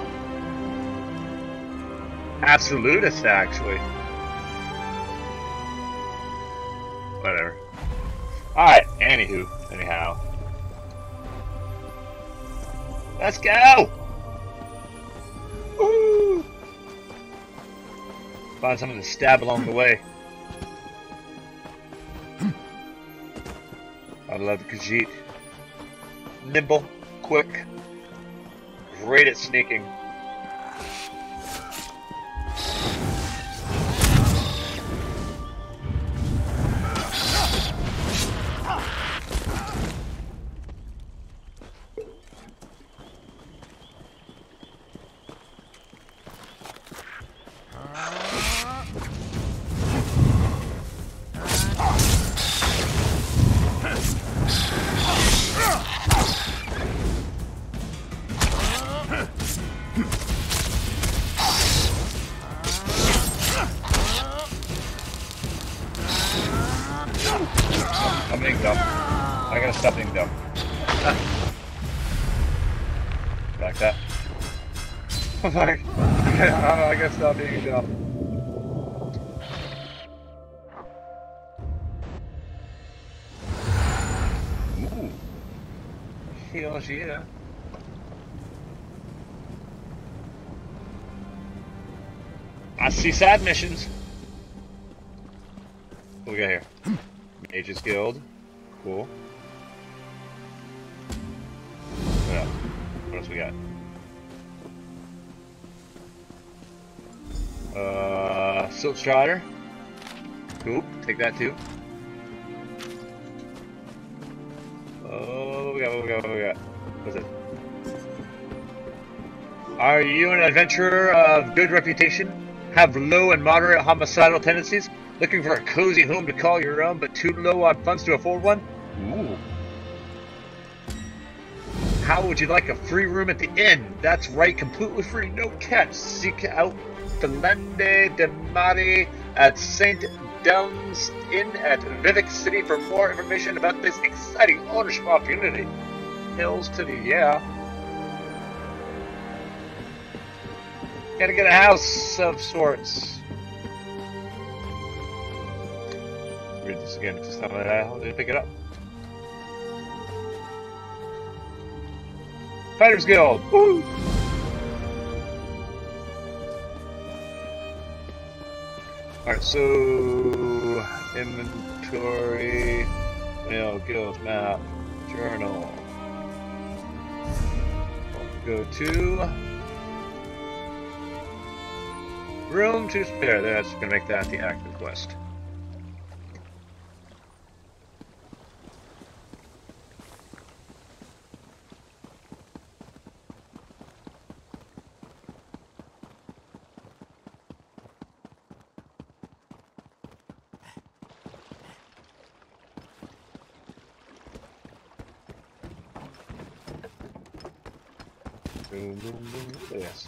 absolutist, actually. Whatever. Alright, anyhow. Let's go! Woo! Find something to stab along the way. I love the Khajiit. Nimble, quick, great at sneaking. I'm being dumb. I gotta stop being dumb. Like that. I'm like, I gotta stop being dumb. Ooh. Hells yeah. I see side missions. What we got here? Mages Guild. Cool. What else? What else we got? Silk Strider. Cool. Take that too. Oh, what we got? What's it? Are you an adventurer of good reputation? Have low and moderate homicidal tendencies? Looking for a cozy home to call your own, but too low on funds to afford one? Ooh. How would you like a free room at the inn? That's right, completely free, no catch. Seek out Delende de Mari at St. Dunn's Inn at Vivek City for more information about this exciting ownership opportunity. Hills to the yeah. Gotta get a house of sorts. Read this again, just tell me that I didn't pick it up. Fighters Guild! Woo! Alright, so inventory, guild map, journal. Go to room to spare. That's gonna make that the active quest. Boom, boom, boom. Yes.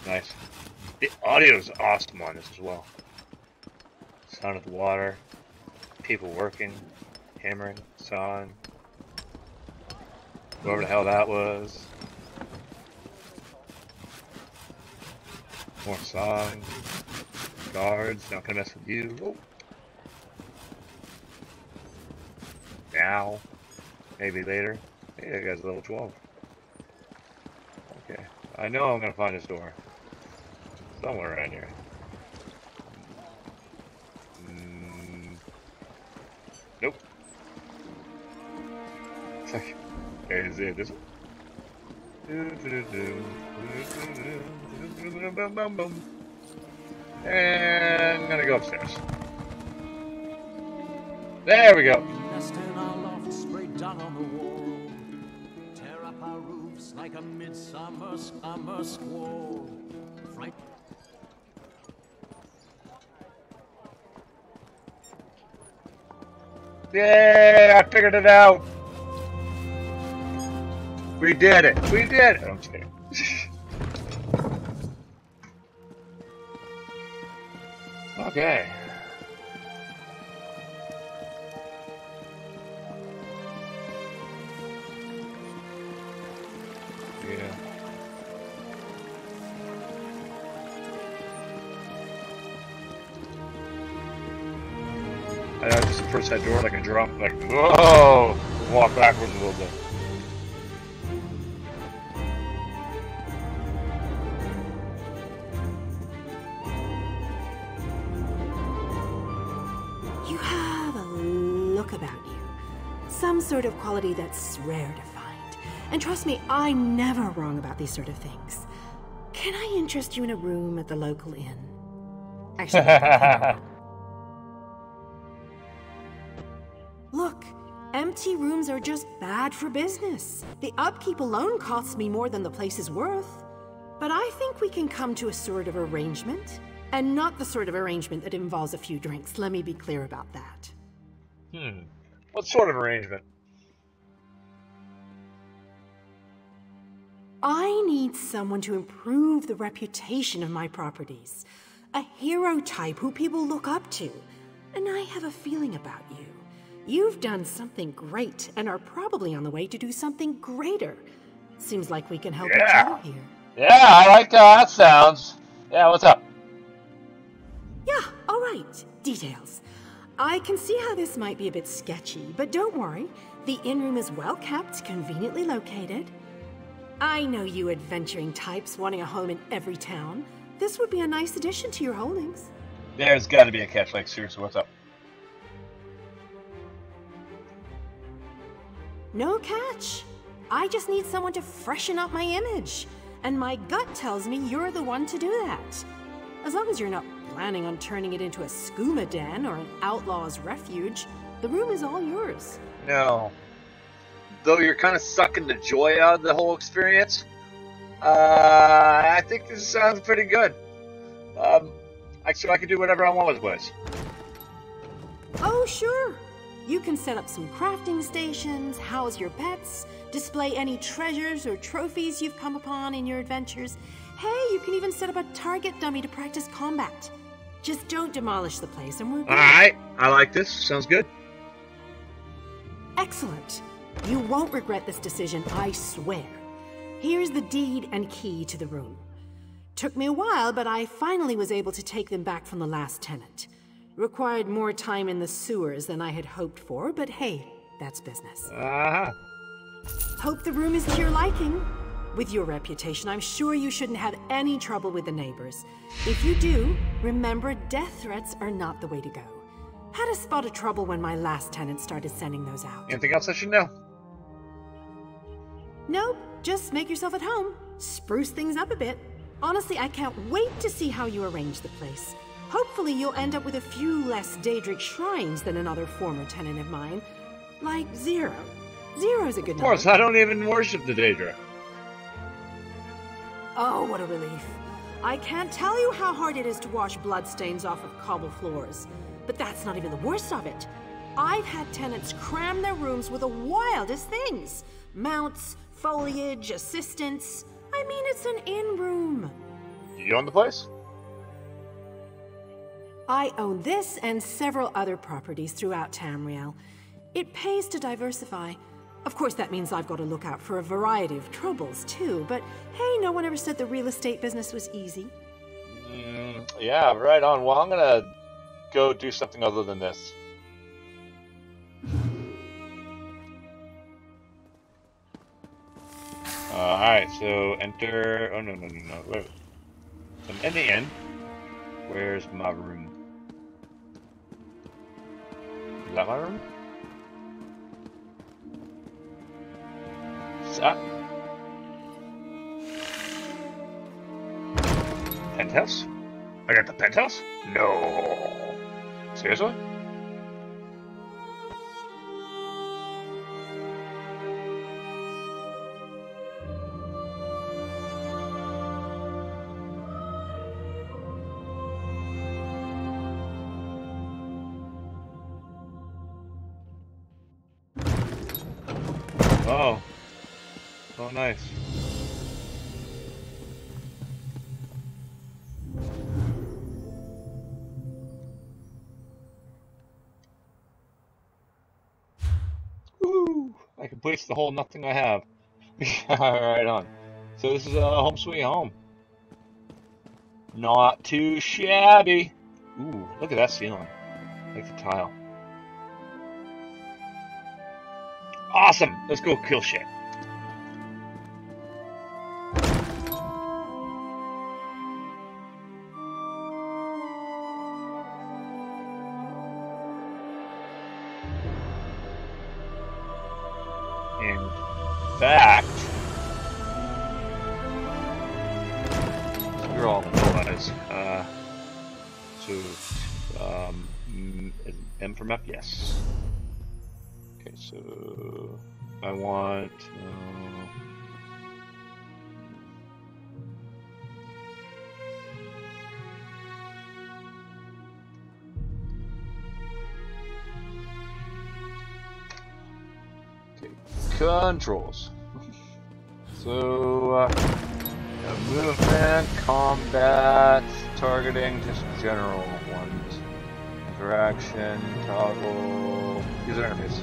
Nice. The audio is awesome on this as well. Sound of the water, people working, hammering, sawing. Whoever the hell that was. More sawing. Guards, not gonna mess with you. Oh. Now. Maybe later. Hey, that guy's level 12. Okay. I know I'm gonna find this door. Somewhere around here. Nope. Is it this one? And I'm gonna go upstairs. There we go. Tear up our roofs like a midsummer squall. Fright. Yeah, I figured it out. We did it! We did it! I'm just kidding. Okay. Yeah. I just approach that door like a drum, like, whoa! Walk backwards a little bit. You have a look about you. Some sort of quality that's rare to find. And trust me, I'm never wrong about these sort of things. Can I interest you in a room at the local inn? Actually, look, empty rooms are just bad for business. The upkeep alone costs me more than the place is worth. But I think we can come to a sort of arrangement. And not the sort of arrangement that involves a few drinks. Let me be clear about that. What sort of arrangement? I need someone to improve the reputation of my properties. A hero type who people look up to. And I have a feeling about you. You've done something great and are probably on the way to do something greater. Seems like we can help each other here. Yeah, I like how that sounds. Yeah, what's up? Yeah, all right. Details. I can see how this might be a bit sketchy, but don't worry. The inn room is well kept, conveniently located. I know you adventuring types wanting a home in every town. This would be a nice addition to your holdings. There's got to be a catch. Like, seriously, what's up? No catch. I just need someone to freshen up my image. And my gut tells me you're the one to do that. As long as you're not planning on turning it into a skooma den or an outlaw's refuge, the room is all yours. No. Though you're kind of sucking the joy out of the whole experience, I think this sounds pretty good. Actually, I can do whatever I want with the place. Oh, sure. You can set up some crafting stations, house your pets, display any treasures or trophies you've come upon in your adventures. Hey, you can even set up a target dummy to practice combat. Just don't demolish the place and we're good. Alright, I like this. Sounds good. Excellent. You won't regret this decision, I swear. Here's the deed and key to the room. Took me a while, but I finally was able to take them back from the last tenant. Required more time in the sewers than I had hoped for, but hey, that's business. Hope the room is to your liking. With your reputation, I'm sure you shouldn't have any trouble with the neighbors. If you do, remember death threats are not the way to go. Had a spot of trouble when my last tenant started sending those out. Anything else I should know? Nope, just make yourself at home. Spruce things up a bit. Honestly, I can't wait to see how you arrange the place. Hopefully you'll end up with a few less Daedric shrines than another former tenant of mine. Like Zero. Zero's a good number. Of course, I don't even worship the Daedra. Oh, what a relief. I can't tell you how hard it is to wash bloodstains off of cobble floors. But that's not even the worst of it. I've had tenants cram their rooms with the wildest things. Mounts, foliage, assistants. I mean, it's an inn room. You own the place? I own this and several other properties throughout Tamriel. It pays to diversify. Of course, that means I've got to look out for a variety of troubles, too. But hey, no one ever said the real estate business was easy. Yeah, right on. Well, I'm gonna go do something other than this. Alright, so enter... Oh, no. Wait. I'm in the inn. Where's my room? Is that my room? Penthouse? I got the penthouse? No. Seriously? Oh. Oh, nice. Woo! I can place the whole nothing I have. Right on. So this is a home sweet home. Not too shabby. Ooh, look at that ceiling. I like the tile. Awesome! Let's go kill shit. In fact, you're all guys. M from F, yes. Okay, so I want. Okay, controls. So movement, combat, targeting, just general ones. Interaction, toggle, user interface. So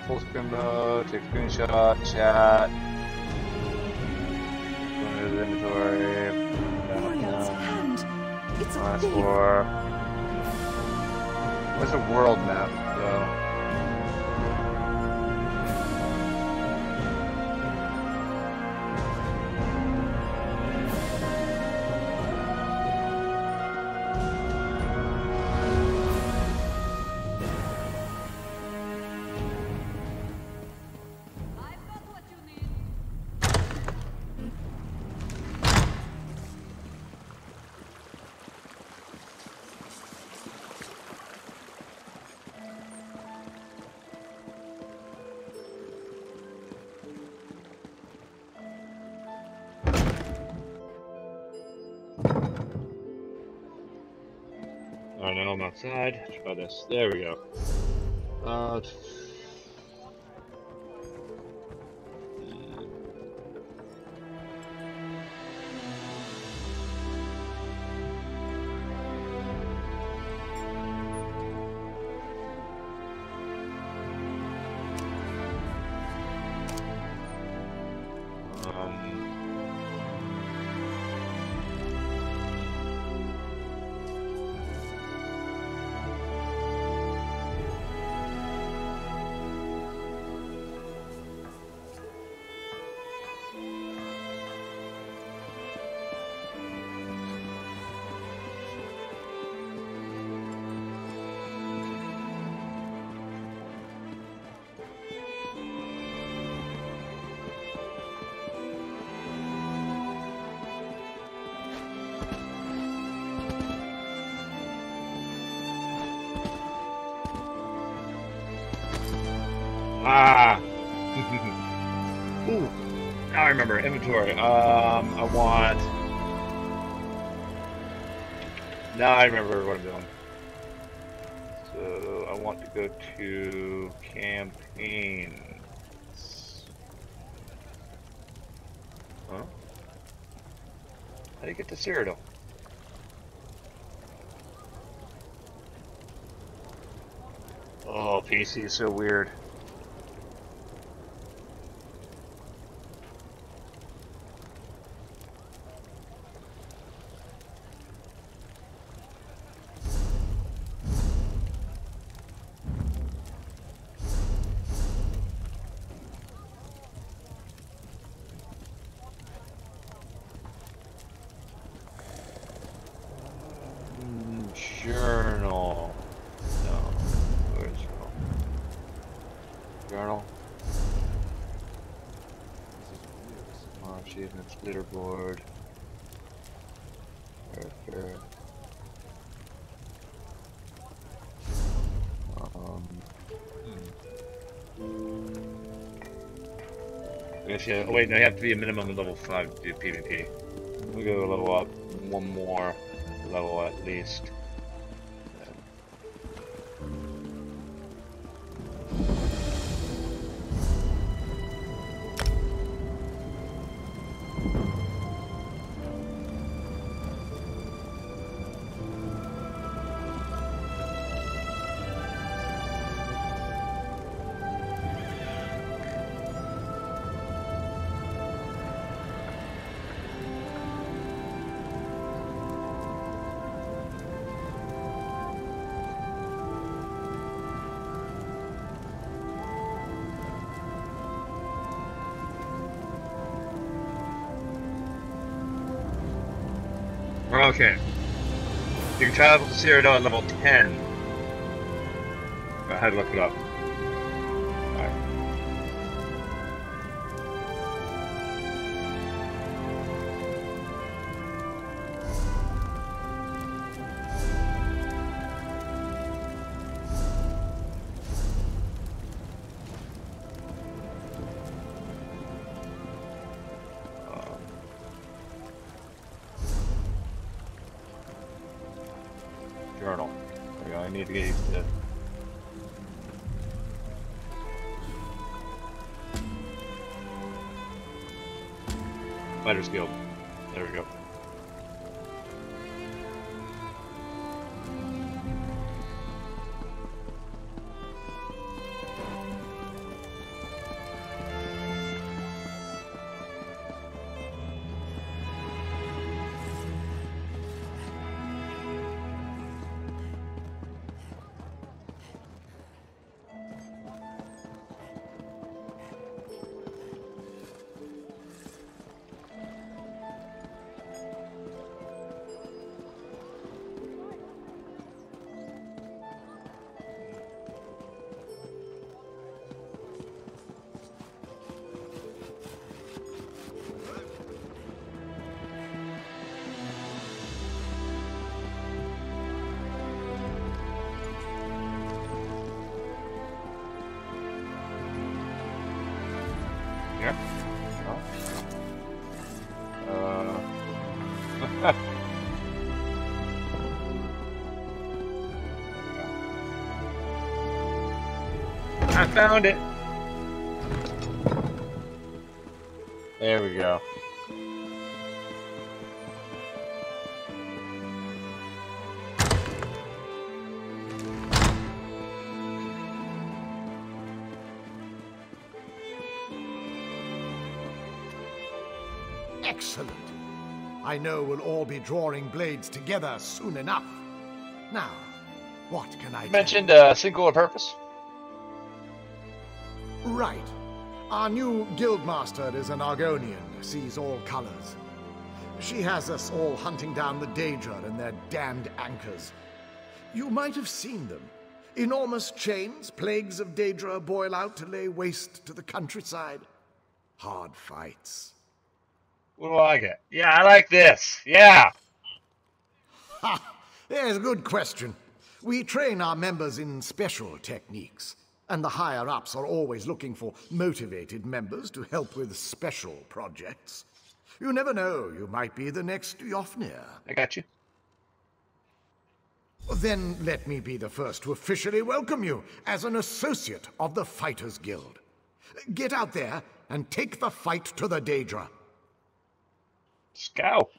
full screen mode, take screenshot, chat. Go into the inventory. Boreal's hand. It's a big. What's a world map, though? Alright, now I'm outside. Let's try this. There we go. Ah! Ooh! Now I remember. Inventory. I want... Now I remember what I'm doing. So, I want to go to campaigns. Huh? How do you get to Cyrodiil? Oh, PC is so weird. Journal. No. Where's journal? Journal. Achievements, leaderboard. Fair. I guess yeah. Oh wait, no, you have to be a minimum of level 5 to do PvP. We go level up one more level at least. Okay. You can travel to Cyrodiil at level 10. Go ahead, look it up. Alright. Journal. There we go. I need to get used to. Fighters Guild. There we go. Here? No? I found it! There we go. Excellent. I know we'll all be drawing blades together soon enough. Now, what can I do? Mentioned singular purpose. Right. Our new guildmaster is an Argonian, sees all colors. She has us all hunting down the Daedra and their damned anchors. You might have seen them. Enormous chains, plagues of Daedra boil out to lay waste to the countryside. Hard fights. What do I get? Yeah, I like this. Yeah. Ha! There's a good question. We train our members in special techniques, and the higher-ups are always looking for motivated members to help with special projects. You never know, you might be the next Yofnir. I got you. Then let me be the first to officially welcome you as an associate of the Fighters Guild. Get out there and take the fight to the Daedra. Scout.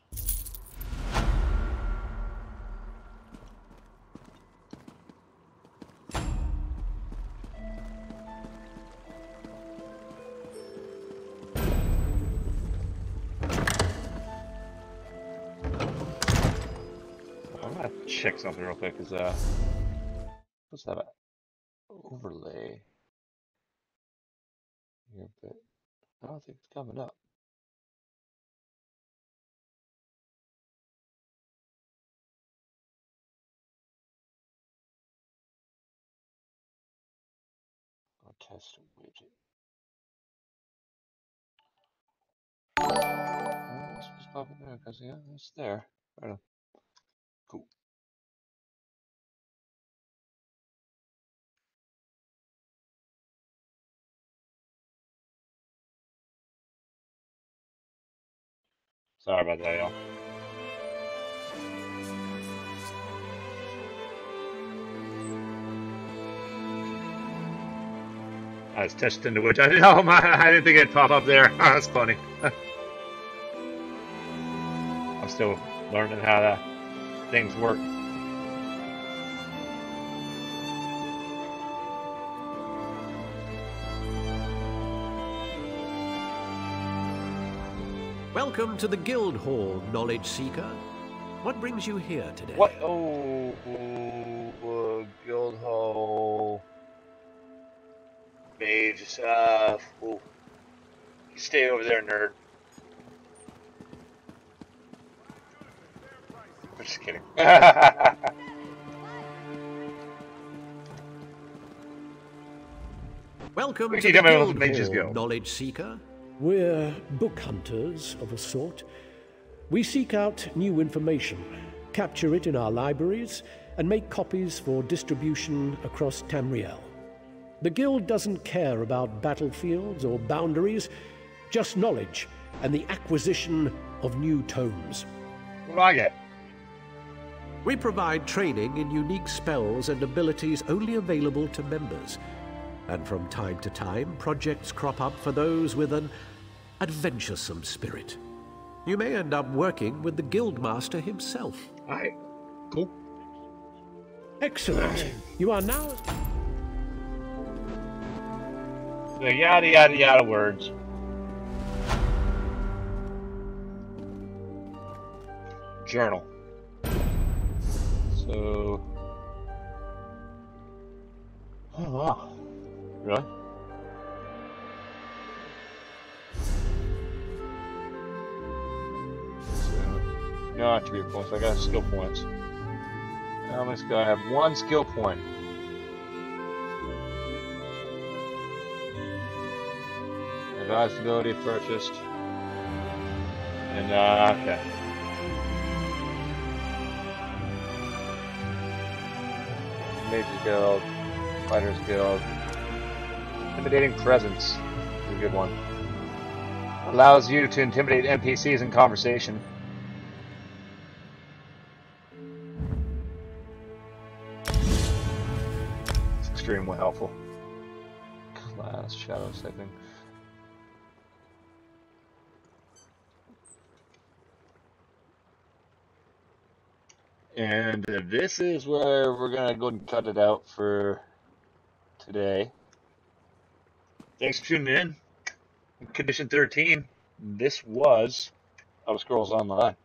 I'm gonna check something real quick, cause what's that about? Overlay here, but I don't think it's coming up. I'll test a widget. It's just popping there, cause yeah, it's there. Right on. Cool. Sorry about that, y'all. I was testing the widget. I didn't think it'd pop up there. Oh, that's funny. I'm still learning how things work. Welcome to the Guild Hall, Knowledge Seeker. What brings you here today? What? Guild Hall. Mage. You stay over there, nerd. Just kidding. Welcome We to can the come in with Guild Mages Hall, Guild. Knowledge Seeker. We're book hunters of a sort. We seek out new information, capture it in our libraries, and make copies for distribution across Tamriel. The Guild doesn't care about battlefields or boundaries, just knowledge and the acquisition of new tomes. What do I get? We provide training in unique spells and abilities only available to members. And from time to time, projects crop up for those with an adventuresome spirit. You may end up working with the Guildmaster himself. Alright, cool. Excellent. You are now... The yada yada yada words. Journal. So... Oh wow. Really? So, no attribute points, I got skill points. Now let's go, I have 1 skill point. Advanced ability purchased. And, okay. Mages Guild, Fighters Guild. Intimidating Presence is a good one. Allows you to intimidate NPCs in conversation. It's extremely helpful. Class Shadow Stepping. And this is where we're going to go and cut it out for today. Thanks for tuning in. Condition 13. This was Elder Scrolls Online.